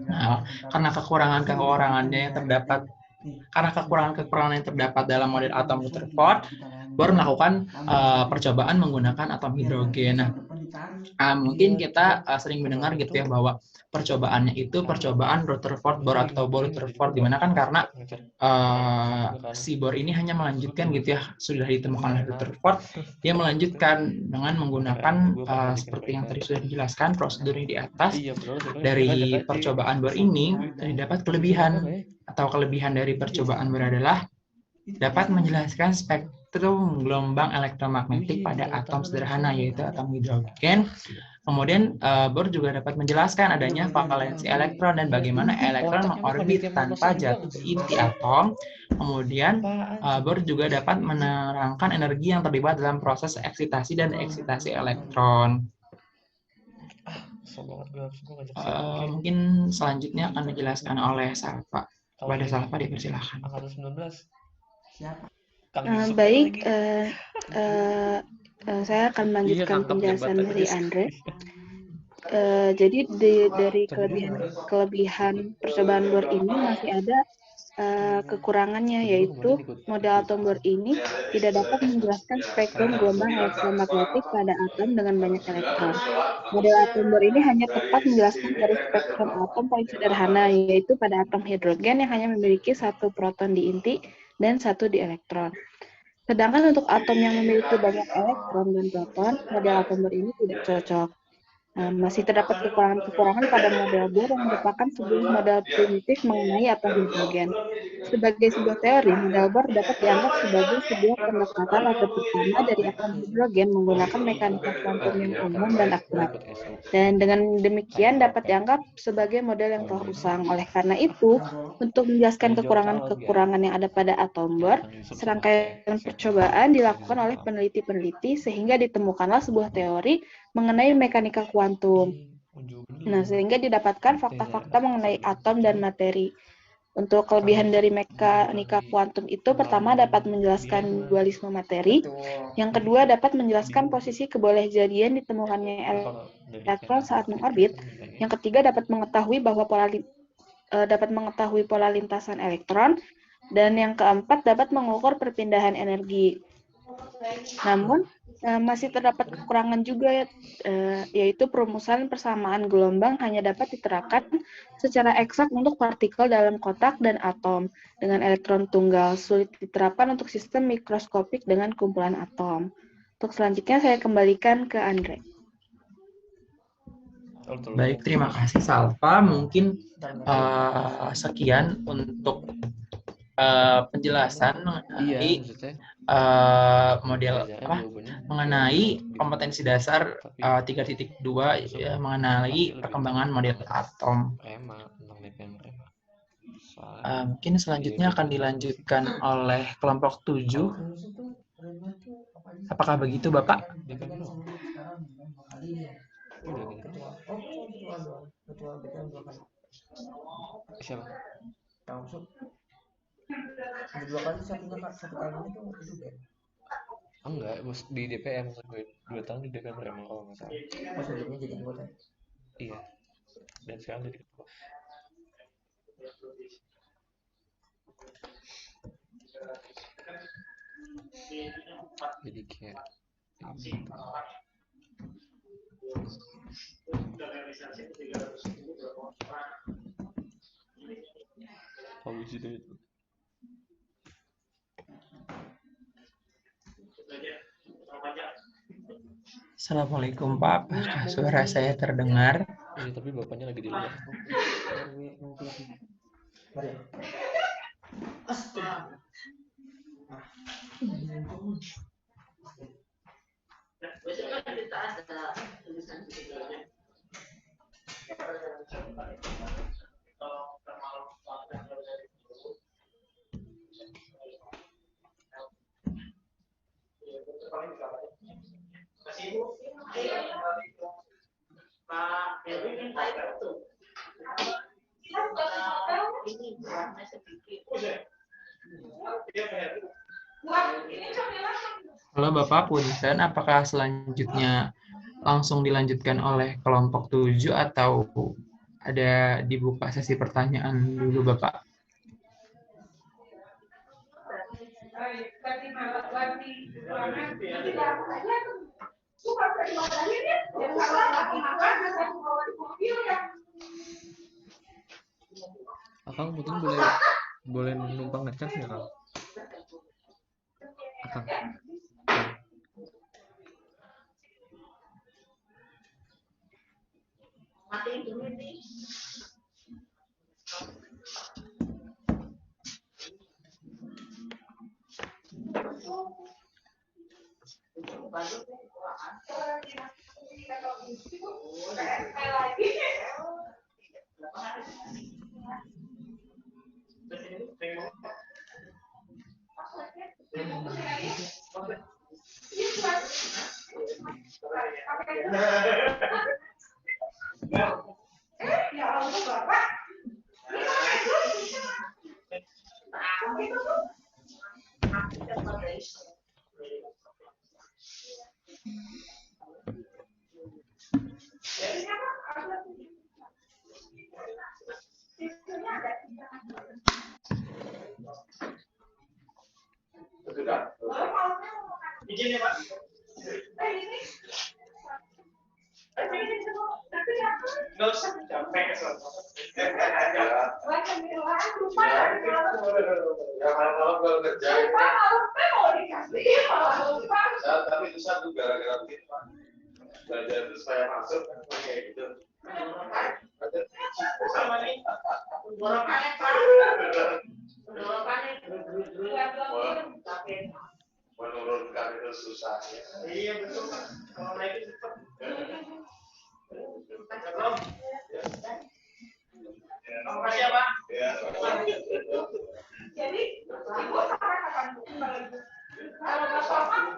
Nah, karena kekurangan-kekurangannya yang terdapat dalam model atom Rutherford, Bohr melakukan percobaan menggunakan atom hidrogen. Nah, mungkin kita sering mendengar gitu ya bahwa percobaannya itu percobaan Rutherford-Bohr atau Bohr-Rutherford, dimana kan karena si Bohr ini hanya melanjutkan gitu ya, sudah ditemukan oleh Rutherford, dia melanjutkan dengan menggunakan seperti yang tadi sudah dijelaskan prosedurnya di atas. Dari percobaan Bohr ini terdapat kelebihan dari percobaan Bohr adalah dapat menjelaskan spektrum gelombang elektromagnetik pada atom sederhana, yaitu atom hidrogen. Kemudian Bohr juga dapat menjelaskan adanya valensi elektron dan bagaimana elektron mengorbit tanpa jatuh ke inti atom. Kemudian Bohr juga dapat menerangkan energi yang terlibat dalam proses eksitasi dan eksitasi elektron. Mungkin selanjutnya akan dijelaskan oleh Salva. Kepada Salva dipersilakan. Baik, saya akan melanjutkan penjelasan dari Andre. Jadi dari kelebihan percobaan Bohr ini masih ada kekurangannya, yaitu model atom Bohr ini tidak dapat menjelaskan spektrum gelombang elektromagnetik pada atom dengan banyak elektron. Model atom Bohr ini hanya tepat menjelaskan dari spektrum atom paling sederhana, yaitu pada atom hidrogen yang hanya memiliki satu proton di inti dan satu di elektron. Sedangkan untuk atom yang memiliki banyak elektron dan proton, model atom Bohr ini tidak cocok. Masih terdapat kekurangan-kekurangan pada model Bohr yang merupakan sebuah model primitif mengenai atom hidrogen. Sebagai sebuah teori, model Bohr dapat dianggap sebagai sebuah pendekatan atau pertama dari atom hidrogen menggunakan mekanika kuantum yang umum dan akurat. Dan dengan demikian dapat dianggap sebagai model yang telah usang. Oleh karena itu, untuk menjelaskan kekurangan-kekurangan yang ada pada atom Bohr, serangkaian percobaan dilakukan oleh peneliti-peneliti sehingga ditemukanlah sebuah teori mengenai mekanika kuantum. Nah, sehingga didapatkan fakta-fakta mengenai atom dan materi. Untuk kelebihan dari mekanika kuantum itu, pertama dapat menjelaskan dualisme materi, yang kedua dapat menjelaskan posisi kebolehjadian ditemukannya elektron saat mengorbit, yang ketiga dapat mengetahui pola lintasan elektron, dan yang keempat dapat mengukur perpindahan energi. Namun, masih terdapat kekurangan juga, yaitu perumusan persamaan gelombang hanya dapat diterapkan secara eksak untuk partikel dalam kotak dan atom dengan elektron tunggal, sulit diterapkan untuk sistem mikroskopik dengan kumpulan atom. Untuk selanjutnya saya kembalikan ke Andre. Baik, terima kasih Salva. Mungkin sekian untuk penjelasan mengenai mengenai kompetensi dasar 3.2 ya, mengenai perkembangan model atom. Mungkin selanjutnya akan dilanjutkan oleh kelompok 7. Apakah begitu, Bapak? Siapa? Ada 2 kali satu kali itu juga. Enggak, di DPR maksud gue 2 tahun di DPR emang kalau nggak salah. Sebelumnya jadi anggota. Iya. Dan sekarang jadi ketua. Jadi kayak itu. Assalamualaikum Pak, apakah suara saya terdengar? Tapi bapaknya lagi di luar. Halo Bapak Punten, apakah selanjutnya langsung dilanjutkan oleh kelompok 7 atau ada dibuka sesi pertanyaan dulu Bapak? Akang mungkin boleh numpang ngecas nggak Kang? Akang. Tapi itu satu gara-gara gitu Pak. Belajar itu saya masuk kayak gitu. Sama nih. Menurunkan itu susah ya. Iya betul Pak. Kalau naik itu cepat. Terima kasih ya Pak. Ya. Jadi ibu sampai kapan Bu? Kalau Bapak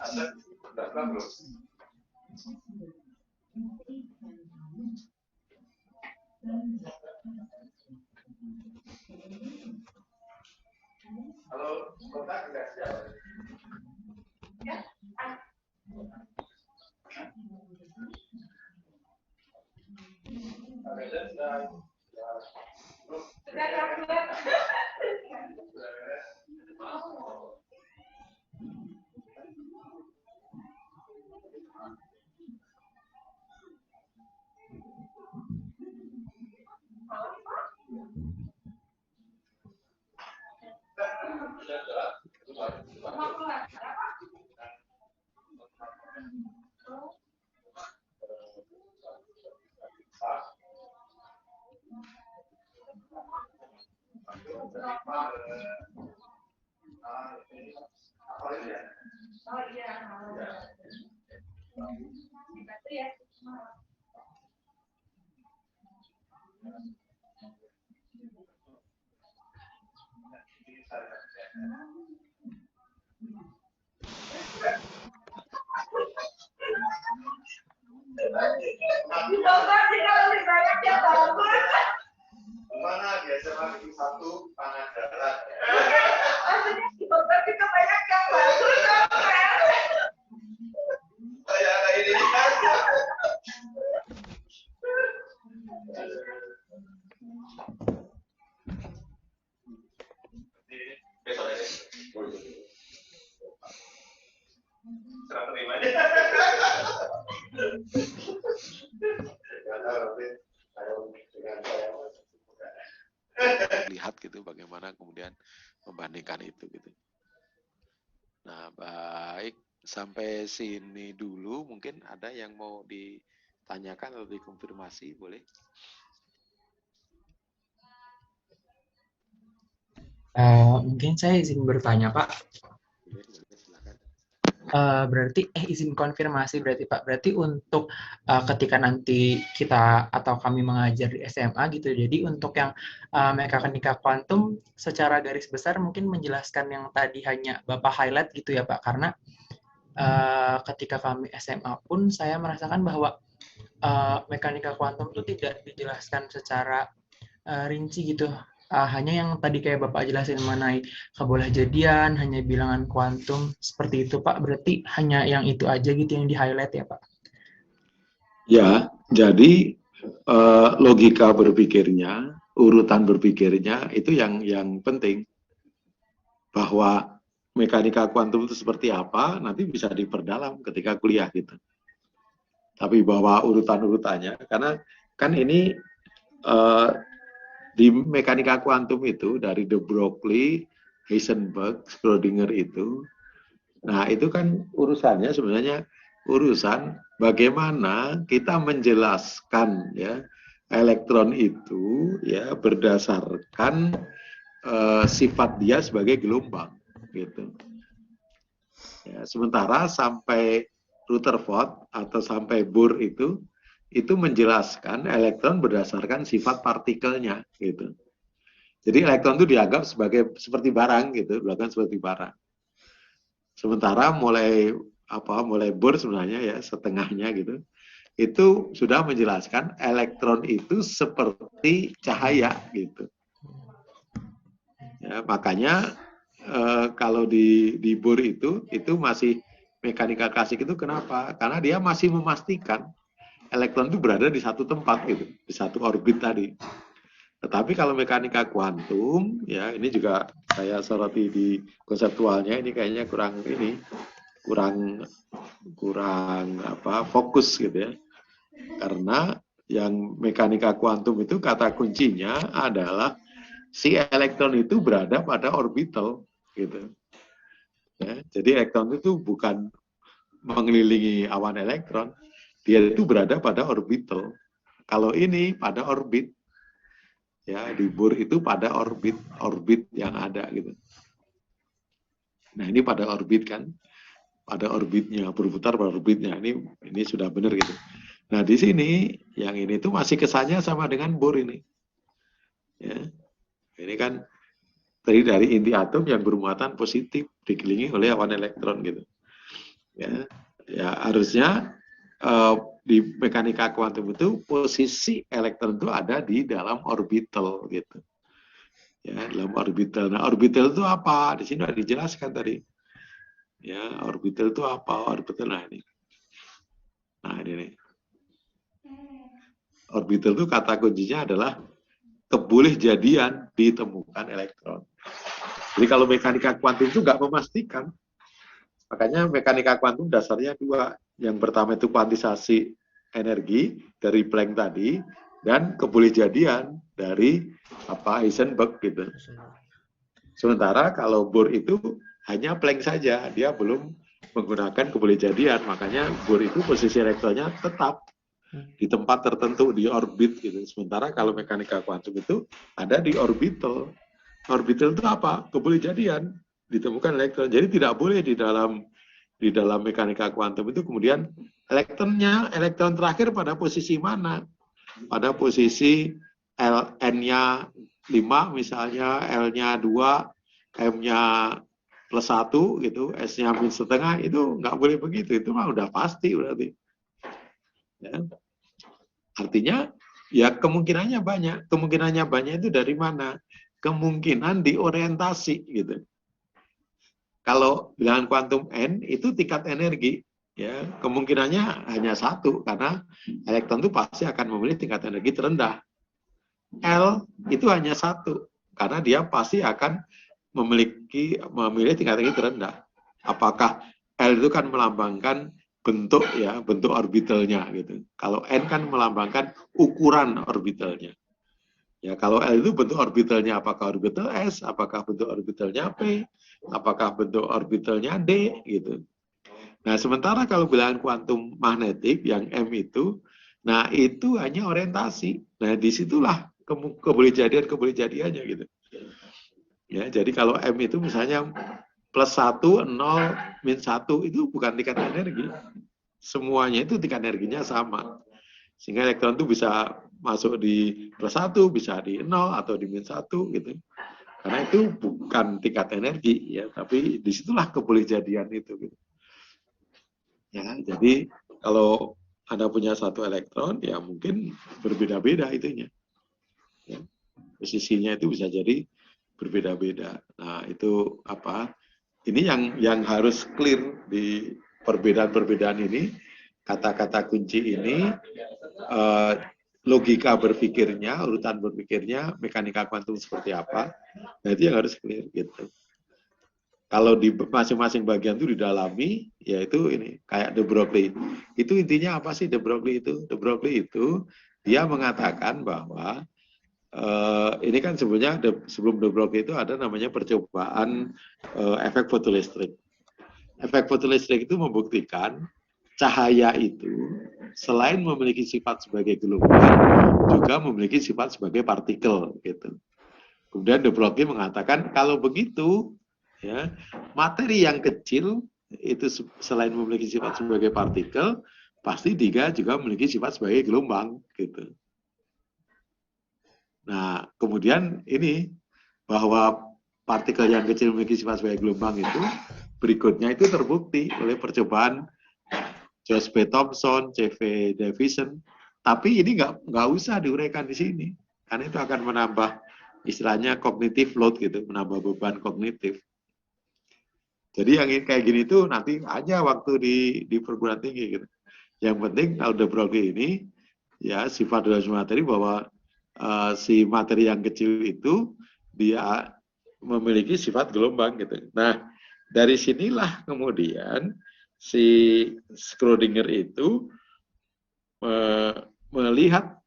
Asep, udah belum? Halo, kontak nggak siapa? Ya. Lihat gitu bagaimana kemudian membandingkan itu gitu. Nah, baik, sampai sini dulu mungkin ada yang mau ditanyakan atau dikonfirmasi, boleh? Mungkin saya izin bertanya, Pak. Boleh, silakan. Berarti izin konfirmasi berarti Pak. Berarti untuk ketika nanti kita atau kami mengajar di SMA gitu. Jadi untuk yang mekanika kuantum secara garis besar mungkin menjelaskan yang tadi hanya Bapak highlight gitu ya Pak. Karena ketika kami SMA pun saya merasakan bahwa mekanika kuantum itu tidak dijelaskan secara rinci gitu. Hanya yang tadi kayak Bapak jelasin mengenai kebolehjadian, hanya bilangan kuantum, seperti itu Pak. Berarti hanya yang itu aja gitu yang di-highlight ya Pak? Ya, jadi logika berpikirnya, urutan berpikirnya itu yang penting. Bahwa mekanika kuantum itu seperti apa, nanti bisa diperdalam ketika kuliah gitu. Tapi bahwa urutan-urutannya, karena kan ini di mekanika kuantum itu dari de Broglie, Heisenberg, Schrödinger itu, nah itu kan urusannya sebenarnya urusan bagaimana kita menjelaskan ya elektron itu ya berdasarkan sifat dia sebagai gelombang gitu. Ya, sementara sampai Rutherford atau sampai Bohr itu menjelaskan elektron berdasarkan sifat partikelnya gitu. Jadi elektron itu dianggap seperti barang gitu, bahkan seperti barang. Sementara mulai Bohr sebenarnya ya setengahnya gitu, itu sudah menjelaskan elektron itu seperti cahaya gitu. Ya, makanya kalau di Bohr itu masih mekanika klasik itu kenapa? Karena dia masih memastikan elektron itu berada di satu tempat gitu, di satu orbit tadi. Tetapi kalau mekanika kuantum, ya ini juga saya soroti di konseptualnya, ini kayaknya kurang fokus gitu ya. Karena yang mekanika kuantum itu kata kuncinya adalah si elektron itu berada pada orbital gitu. Ya, jadi elektron itu bukan mengelilingi awan elektron, dia itu berada pada orbital. Kalau ini pada orbit, ya di Bohr itu pada orbit yang ada gitu. Nah ini pada orbit kan, pada orbitnya berputar pada orbitnya ini sudah benar gitu. Nah di sini yang ini tuh masih kesannya sama dengan Bohr ini. Ya, ini kan tadi dari inti atom yang bermuatan positif dikelilingi oleh awan elektron gitu. Ya harusnya di mekanika kuantum itu posisi elektron itu ada di dalam orbital gitu. Ya, dalam orbital. Nah, orbital itu apa? Di sini sudah dijelaskan tadi. Ya, orbital itu apa? Orbital nah ini. Nah, ini nih. Orbital itu kata kuncinya adalah kebolehjadian ditemukan elektron. Jadi kalau mekanika kuantum itu nggak memastikan. Makanya mekanika kuantum dasarnya dua. Yang pertama itu kuantisasi energi dari Planck tadi dan kebolehjadian dari Heisenberg gitu. Sementara kalau Bohr itu hanya plank saja, dia belum menggunakan kebolehjadian, makanya Bohr itu posisi elektronnya tetap di tempat tertentu, di orbit gitu. Sementara kalau mekanika kuantum itu ada di orbital. Orbital itu apa? Kebolehjadian, ditemukan elektron. Jadi tidak boleh di dalam mekanika kuantum itu kemudian elektron terakhir pada posisi mana? Pada posisi N-nya 5 misalnya, L-nya 2, M-nya +1 gitu, S-nya -setengah, itu nggak boleh begitu, itu mah udah pasti berarti. Ya. Artinya ya kemungkinannya banyak itu dari mana? Kemungkinan di orientasi gitu. Kalau bilangan kuantum N itu tingkat energi, ya kemungkinannya hanya satu karena elektron itu pasti akan memilih tingkat energi terendah. L itu hanya satu karena dia pasti akan memilih tingkat energi terendah. Apakah L itu kan melambangkan bentuk orbitalnya gitu. Kalau N kan melambangkan ukuran orbitalnya. Ya, kalau L itu bentuk orbitalnya apakah orbital S, apakah bentuk orbitalnya P, apakah bentuk orbitalnya D gitu. Nah, sementara kalau bilangan kuantum magnetik yang M itu, nah itu hanya orientasi. Nah, disitulah kebolehjadiannya gitu. Ya, jadi kalau M itu misalnya +1, 0, -1 itu bukan tingkat energi. Semuanya itu tingkat energinya sama. Sehingga elektron itu bisa masuk di +1, bisa di 0 atau di -1 gitu. Karena itu bukan tingkat energi ya, tapi disitulah kebolehjadian itu gitu. Ya, jadi kalau Anda punya satu elektron ya mungkin berbeda-beda itunya. Ya, posisinya itu bisa jadi berbeda-beda. Nah, itu apa? Ini yang harus clear di perbedaan-perbedaan ini, kata-kata kunci ini, logika berpikirnya, urutan berpikirnya, mekanika kuantum seperti apa. Nah, itu yang harus clear gitu. Kalau di masing-masing bagian itu didalami, yaitu ini kayak de Broglie. Itu intinya apa sih de Broglie itu? De Broglie itu dia mengatakan bahwa ini kan sebenarnya sebelum de Broglie itu ada namanya percobaan efek fotolistrik. Efek fotolistrik itu membuktikan cahaya itu selain memiliki sifat sebagai gelombang, juga memiliki sifat sebagai partikel gitu. Kemudian de Broglie mengatakan kalau begitu ya, materi yang kecil itu selain memiliki sifat sebagai partikel, pasti dia juga memiliki sifat sebagai gelombang gitu. Nah, kemudian ini bahwa partikel yang kecil memiliki sifat sebagai gelombang itu berikutnya itu terbukti oleh percobaan Josh B. Thomson, C.V. Davison. Tapi ini nggak usah diuraikan di sini, karena itu akan menambah istilahnya cognitive load gitu, menambah beban kognitif. Jadi yang kayak gini tuh nanti aja waktu di perguruan tinggi gitu. Yang penting kalau de Broglie ini ya sifat dalam materi bahwa si materi yang kecil itu dia memiliki sifat gelombang gitu. Nah, dari sinilah kemudian si Schrödinger itu melihat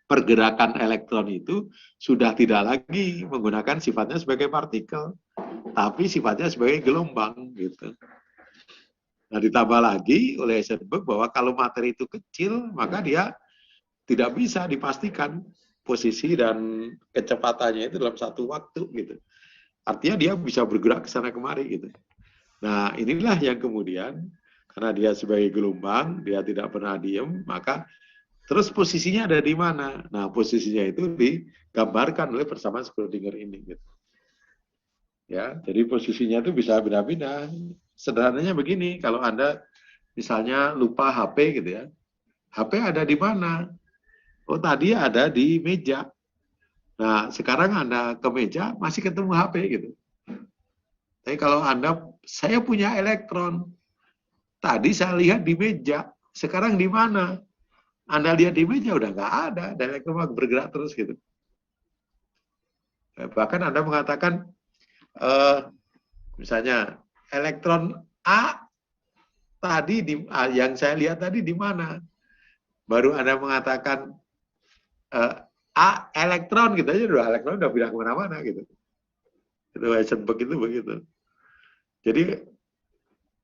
pergerakan elektron itu sudah tidak lagi menggunakan sifatnya sebagai partikel, tapi sifatnya sebagai gelombang gitu. Nah, ditambah lagi oleh Heisenberg bahwa kalau materi itu kecil, maka dia tidak bisa dipastikan posisi dan kecepatannya itu dalam satu waktu gitu. Artinya dia bisa bergerak ke sana kemari gitu. Nah, inilah yang kemudian karena dia sebagai gelombang, dia tidak pernah diem, maka terus posisinya ada di mana? Nah, posisinya itu digambarkan oleh persamaan Schrödinger ini gitu. Ya, jadi posisinya itu bisa beda-beda. Sederhananya begini, kalau Anda misalnya lupa HP gitu ya. HP ada di mana? Oh, tadi ada di meja. Nah, sekarang Anda ke meja masih ketemu HP gitu. Tapi kalau saya punya elektron. Tadi saya lihat di meja, sekarang di mana? Anda lihat di meja udah nggak ada, dan elektron bergerak terus gitu. Bahkan Anda mengatakan, misalnya elektron A tadi yang saya lihat tadi di mana? Baru Anda mengatakan elektron gitu aja, elektron udah pindah kemana-mana gitu. Itu Heisenberg itu begitu. Jadi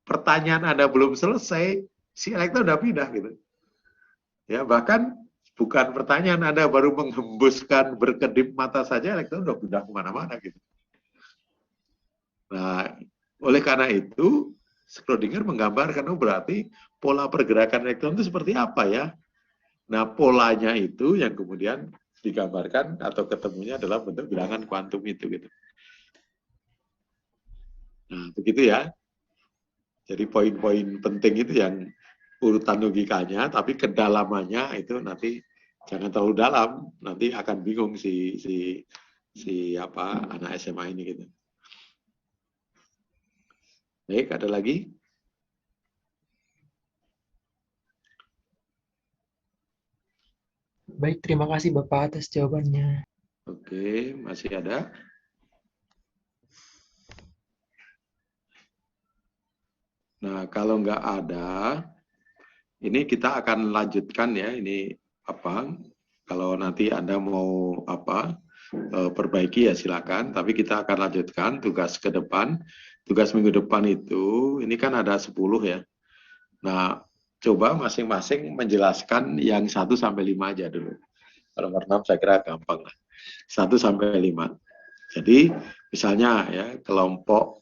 pertanyaan Anda belum selesai, si elektron udah pindah gitu. Ya, bahkan bukan pertanyaan Anda baru menghembuskan berkedip mata saja, elektron udah pindah kemana-mana gitu. Nah, oleh karena itu, Schrödinger menggambarkan, berarti pola pergerakan elektron itu seperti apa ya? Nah, polanya itu yang kemudian digambarkan atau ketemunya adalah bentuk bilangan kuantum itu gitu. Nah, begitu ya. Jadi poin-poin penting itu yang urutan logikanya, tapi kedalamannya itu nanti jangan terlalu dalam, nanti akan bingung si anak SMA ini gitu. Baik, ada lagi? Baik, terima kasih Bapak atas jawabannya. Oke, masih ada? Nah, kalau nggak ada, ini kita akan lanjutkan ya. Ini apa? Kalau nanti Anda mau perbaiki ya silakan. Tapi kita akan lanjutkan tugas ke depan. Tugas minggu depan itu, ini kan ada 10 ya. Nah, coba masing-masing menjelaskan yang 1 sampai 5 aja dulu. Kalau nomor 6 saya kira gampang lah. 1 sampai 5. Jadi, misalnya ya, kelompok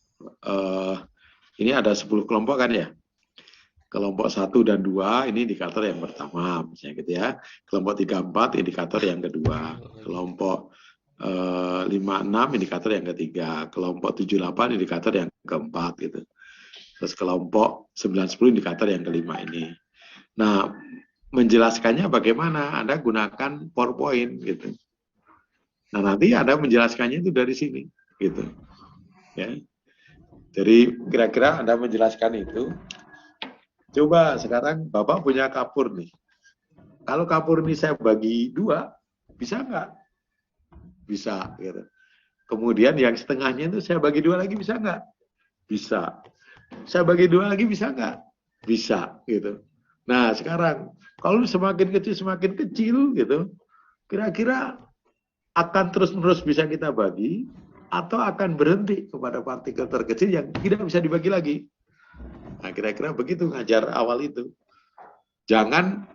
ini ada 10 kelompok kan ya. Kelompok 1 dan 2 ini indikator yang pertama, misalnya gitu ya. Kelompok 3, 4 indikator yang kedua. Kelompok 5, 6 indikator yang ketiga. Kelompok 7, 8 indikator yang keempat gitu. Terus kelompok 9, 10 indikator yang kelima ini. Nah, menjelaskannya bagaimana? Anda gunakan PowerPoint gitu. Nah, nanti Anda menjelaskannya itu dari sini gitu. Ya. Jadi kira-kira Anda menjelaskan itu. Coba sekarang Bapak punya kapur nih. Kalau kapur ini saya bagi 2, bisa nggak? Bisa. Gitu. Kemudian yang setengahnya itu saya bagi 2 lagi, bisa nggak? Bisa. Saya bagi 2 lagi, bisa nggak? Bisa. Gitu. Nah sekarang kalau semakin kecil gitu, kira-kira akan terus-menerus bisa kita bagi atau akan berhenti kepada partikel terkecil yang tidak bisa dibagi lagi. Nah, kira-kira begitu ngajar awal itu. Jangan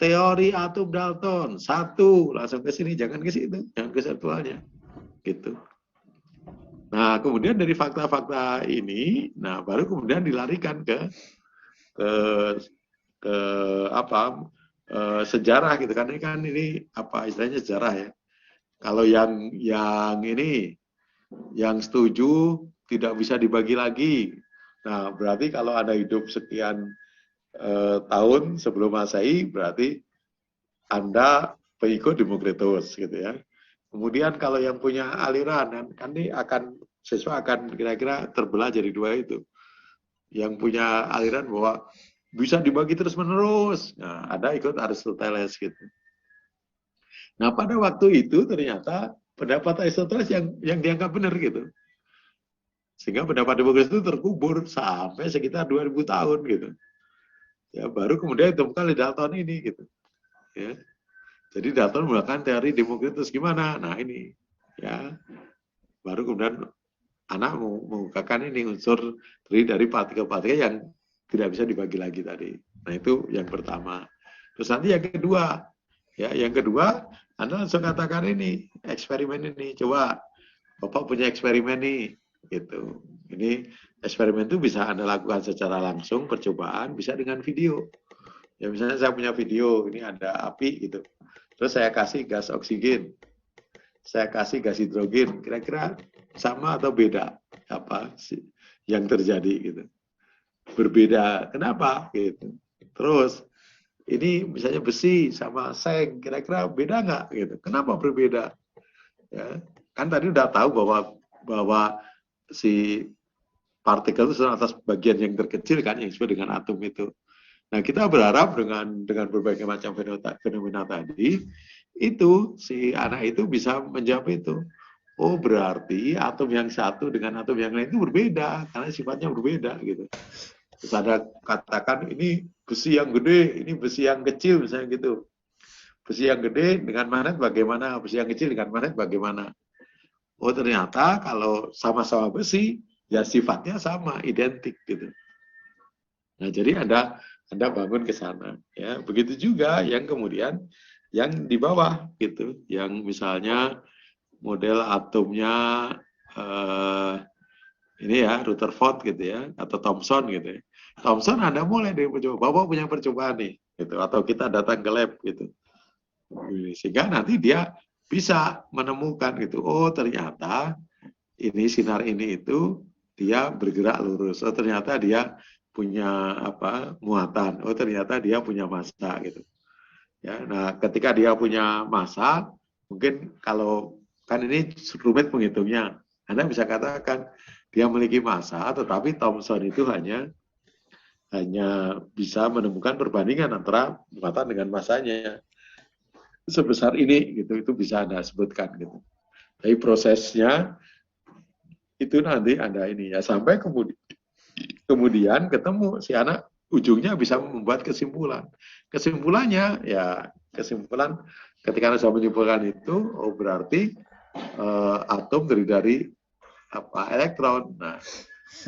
teori atom Dalton 1 langsung ke sini, jangan ke situ, jangan ke satuannya, gitu. Nah, kemudian dari fakta-fakta ini, nah baru kemudian dilarikan ke sejarah gitu kan. Ini kan ini apa istilahnya sejarah ya. Kalau yang ini yang setuju tidak bisa dibagi lagi. Nah, berarti kalau Anda hidup sekian tahun sebelum Masehi, berarti Anda pengikut Demokritus gitu ya. Kemudian kalau yang punya aliran, kan ini siswa akan kira-kira terbelah jadi 2 itu. Yang punya aliran bahwa bisa dibagi terus-menerus. Nah, ada ikut Aristoteles gitu. Nah, pada waktu itu ternyata pendapat Aristoteles yang dianggap benar gitu. Sehingga pendapat Demokritus itu terkubur sampai sekitar 2000 tahun gitu. Ya, baru kemudian ditemukan oleh Dalton ini gitu. Ya. Jadi Dalton menggunakan teori Demokritus gimana? Nah, ini ya. Baru kemudian anak menggunakan ini unsur dari partikel-partikel yang tidak bisa dibagi lagi tadi. Nah, itu yang pertama. Terus nanti yang kedua, ya, yang kedua Anda langsung katakan ini, eksperimen ini. Coba Bapak punya eksperimen nih, gitu. Ini eksperimen itu bisa Anda lakukan secara langsung, percobaan, bisa dengan video. Ya misalnya saya punya video, ini ada api gitu. Terus saya kasih gas oksigen, saya kasih gas hidrogen, kira-kira sama atau beda apa sih yang terjadi gitu. Berbeda, kenapa gitu. Terus ini misalnya besi sama seng, kira-kira beda nggak gitu. Kenapa berbeda? Ya, kan tadi udah tahu bahwa si partikel itu atas bagian yang terkecil kan yang disebut dengan atom itu. Nah, kita berharap dengan berbagai macam fenomena tadi itu si anak itu bisa menjawab itu. Oh, berarti atom yang satu dengan atom yang lain itu berbeda karena sifatnya berbeda gitu. Terus ada katakan ini besi yang gede, ini besi yang kecil misalnya gitu. Besi yang gede dengan magnet bagaimana? Besi yang kecil dengan magnet bagaimana? Oh ternyata kalau sama-sama besi, ya sifatnya sama, identik gitu. Nah jadi Anda bangun ke sana. Ya, begitu juga yang kemudian yang di bawah gitu, yang misalnya model atomnya ini ya Rutherford gitu ya, atau Thomson gitu ya. Thomson Anda mulai dari percobaan, Bapak punya percobaan nih, gitu, atau kita datang ke lab gitu. Sehingga nanti dia bisa menemukan gitu, oh ternyata ini sinar ini itu dia bergerak lurus, oh ternyata dia punya apa muatan, oh ternyata dia punya massa gitu. Ya, nah ketika dia punya massa, mungkin kalau kan ini rumit menghitungnya, Anda bisa katakan dia memiliki massa, tetapi Thomson itu hanya bisa menemukan perbandingan antara muatan dengan massanya sebesar ini gitu, itu bisa Anda sebutkan gitu. Tapi prosesnya itu nanti Anda ini ya sampai kemudian ketemu si anak ujungnya bisa membuat kesimpulan. Kesimpulannya ya kesimpulan ketika Anda sudah menyimpulkan itu, oh berarti atom terdiri dari apa elektron. Nah,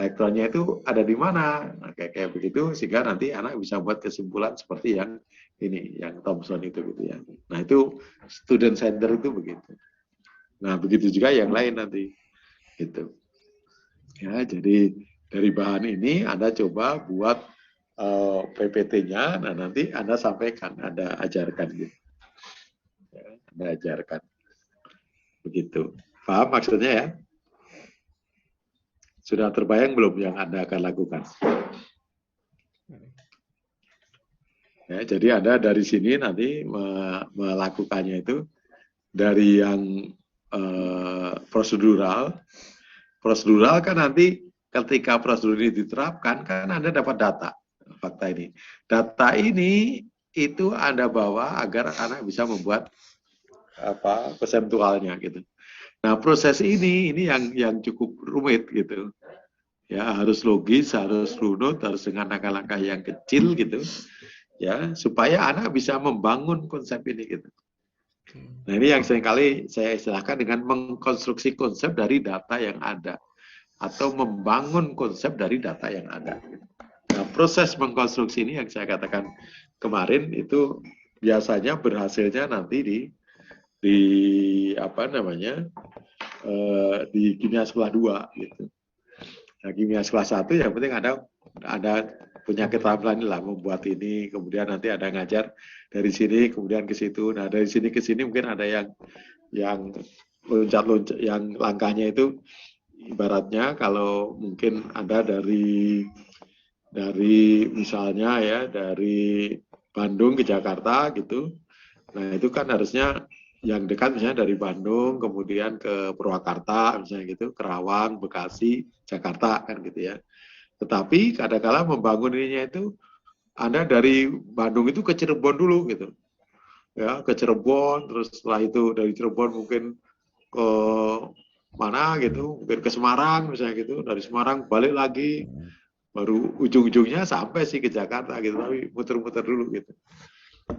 elektronnya itu ada di mana? Nah, kayak begitu sehingga nanti anak bisa buat kesimpulan seperti yang ini, yang Thomson itu gitu ya. Nah, itu student center itu begitu. Nah, begitu juga yang lain nanti. Gitu. Ya, jadi dari bahan ini Anda coba buat PPT-nya, nah nanti Anda sampaikan, Anda ajarkan gitu. Ya, Anda ajarkan. Begitu. Paham maksudnya ya? Sudah terbayang belum yang Anda akan lakukan? Ya, jadi Anda dari sini nanti melakukannya itu dari yang prosedural. Prosedural kan nanti ketika prosedur ini diterapkan, kan Anda dapat data, fakta ini. Data ini itu Anda bawa agar anak bisa membuat apa konseptualnya gitu. Nah proses ini yang cukup rumit gitu. Ya harus logis, harus runut, harus dengan langkah-langkah yang kecil gitu. Ya supaya anak bisa membangun konsep ini gitu. Nah ini yang seringkali saya istilahkan dengan mengkonstruksi konsep dari data yang ada atau membangun konsep dari data yang ada. Nah proses mengkonstruksi ini yang saya katakan kemarin itu biasanya berhasilnya nanti di apa namanya di kimia sekolah 2 gitu. Nah, kimia sekolah 1 yang penting ada punya keterampilan lah membuat ini, kemudian nanti ada ngajar dari sini kemudian ke situ. Nah dari sini ke sini mungkin ada yang loncat-loncat, yang langkahnya itu ibaratnya kalau mungkin ada dari misalnya ya dari Bandung ke Jakarta gitu. Nah itu kan harusnya yang dekat misalnya dari Bandung kemudian ke Purwakarta misalnya gitu, Kerawang, Bekasi, Jakarta kan gitu ya. Tetapi kadang-kala membangun ininya itu Anda dari Bandung itu ke Cirebon dulu gitu. Ya, ke Cirebon, terus setelah itu dari Cirebon mungkin ke mana gitu, mungkin ke Semarang misalnya gitu, dari Semarang balik lagi, baru ujung-ujungnya sampai sih ke Jakarta gitu, tapi muter-muter dulu gitu.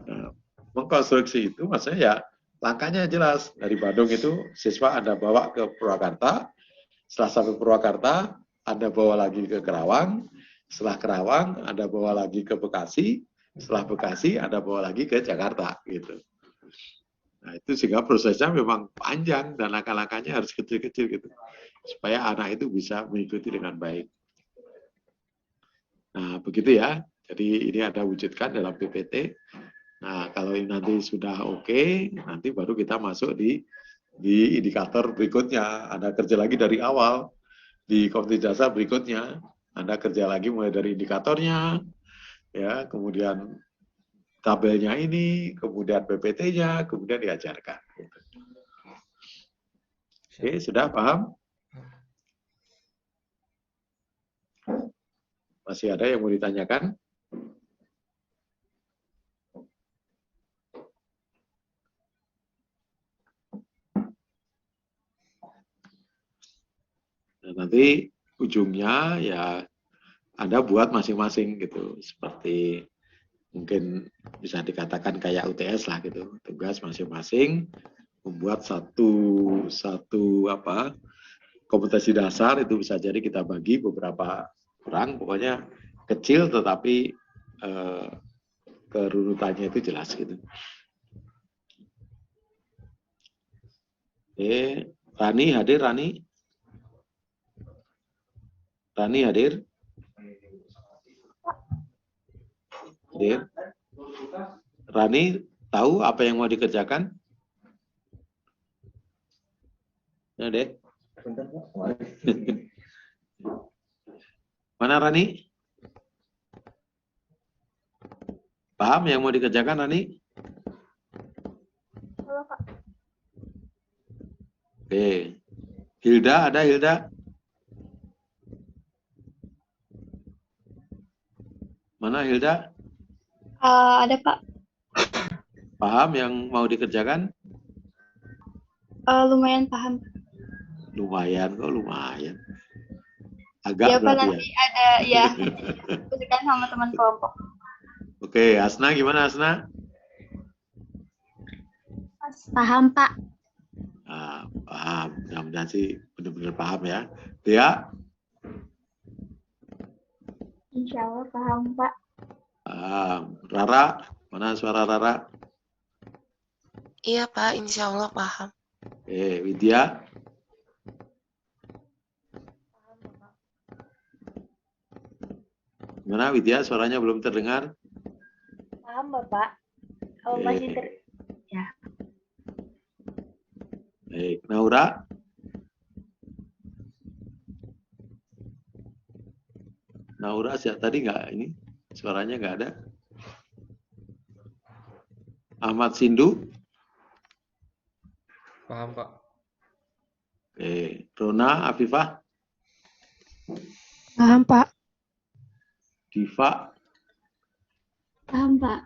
Nah, mengkonstruksi itu maksudnya ya langkahnya jelas. Dari Bandung itu siswa Anda bawa ke Purwakarta, setelah sampai Purwakarta Anda bawa lagi ke Kerawang, setelah Kerawang Anda bawa lagi ke Bekasi, setelah Bekasi Anda bawa lagi ke Jakarta gitu. Nah itu sehingga prosesnya memang panjang dan langkah-langkahnya harus kecil-kecil gitu supaya anak itu bisa mengikuti dengan baik. Nah begitu ya, jadi ini ada wujudkan dalam PPT. Nah kalau ini nanti sudah oke, nanti baru kita masuk di indikator berikutnya. Anda kerja lagi dari awal di kompetisi dasar berikutnya. Anda kerja lagi mulai dari indikatornya, ya kemudian tabelnya ini, kemudian PPT-nya, kemudian diajarkan. Oke, sudah paham? Masih ada yang mau ditanyakan? Nah, nanti ujungnya ya Anda buat masing-masing gitu, seperti mungkin bisa dikatakan kayak UTS lah gitu. Tugas masing-masing membuat satu kompetensi dasar, itu bisa jadi kita bagi beberapa orang, pokoknya kecil tetapi kerurutannya itu jelas gitu. Rani hadir, Rani? Rani hadir? Hadir? Rani tahu apa yang mau dikerjakan? Ya, Dek. Mana Rani? Paham yang mau dikerjakan, Rani? Oke. Hilda, ada Hilda? Mana Hilda? Ada Pak. Paham yang mau dikerjakan? Lumayan paham. Lumayan, kok lumayan. Agak Ya Pak, berarti ya. nanti ada ya diskusikan sama teman kelompok. Oke, Asna gimana Asna? Paham Pak. Paham. Mudah-mudahan sih benar-benar paham ya. Dia? Insya Allah paham Pak. Rara? Mana suara Rara? Iya Pak, insya Allah paham. Widya? Gimana Widya? Suaranya belum terdengar? Paham Bapak. Kalau masih ya. Baik, Naura? Naura sejak tadi nggak ini? Suaranya nggak ada. Ahmad Sindu? Paham Pak. Rona, Afifah? Paham, Pak. Diva? Paham Pak.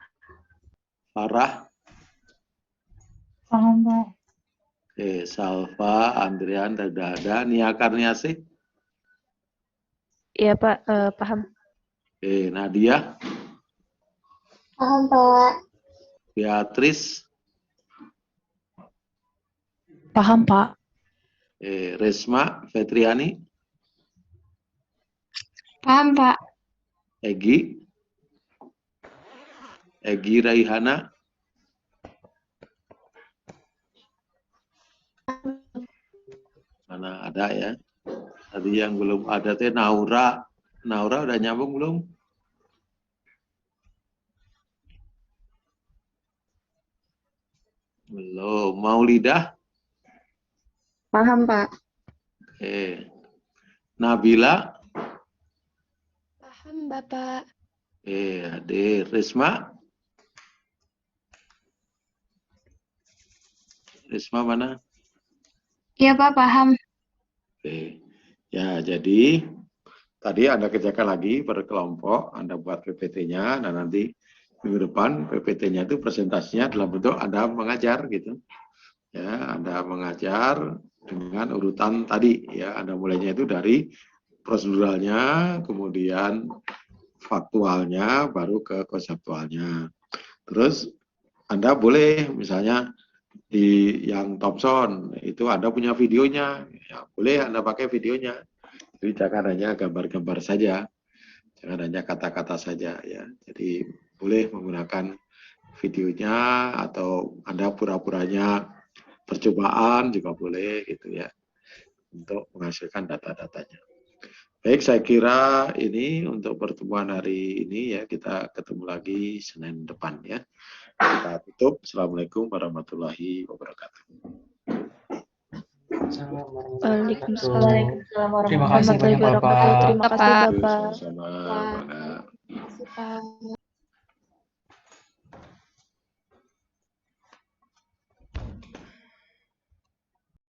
Farah? Paham, Pak. Salva, Andrian, ada. Nia Karniasih? Iya, Pak. Paham. Nadia? Paham Pak. Beatrice? Paham, Pak. Resma, Fetriani? Paham Pak. Egi Raihana? Mana ada ya? Tadi yang belum ada teh Naura. Naura udah nyambung belum? Belum. Maulidah? Paham Pak. Nabila? Paham Bapak. Hadir. Risma? Risma mana? Iya Pak, paham. Ya, jadi tadi Anda kerjakan lagi per kelompok, Anda buat PPT-nya, dan nanti minggu depan PPT-nya itu presentasinya dalam bentuk Anda mengajar gitu. Ya, Anda mengajar dengan urutan tadi ya. Anda mulainya itu dari proseduralnya, kemudian faktualnya, baru ke konseptualnya. Terus Anda boleh misalnya di yang Thompson itu Anda punya videonya, ya boleh Anda pakai videonya. Jadi jangan hanya gambar-gambar saja, jangan hanya kata-kata saja ya. Jadi boleh menggunakan videonya atau Anda pura-puranya percobaan juga boleh gitu ya, untuk menghasilkan data-datanya. Baik, saya kira ini untuk pertemuan hari ini ya, kita ketemu lagi Senin depan ya. Kita tutup. Assalamualaikum warahmatullahi wabarakatuh. Waalaikumsalam. Terima kasih banyak Bapak. Terima kasih, Bapak. Sama-sama. Pak.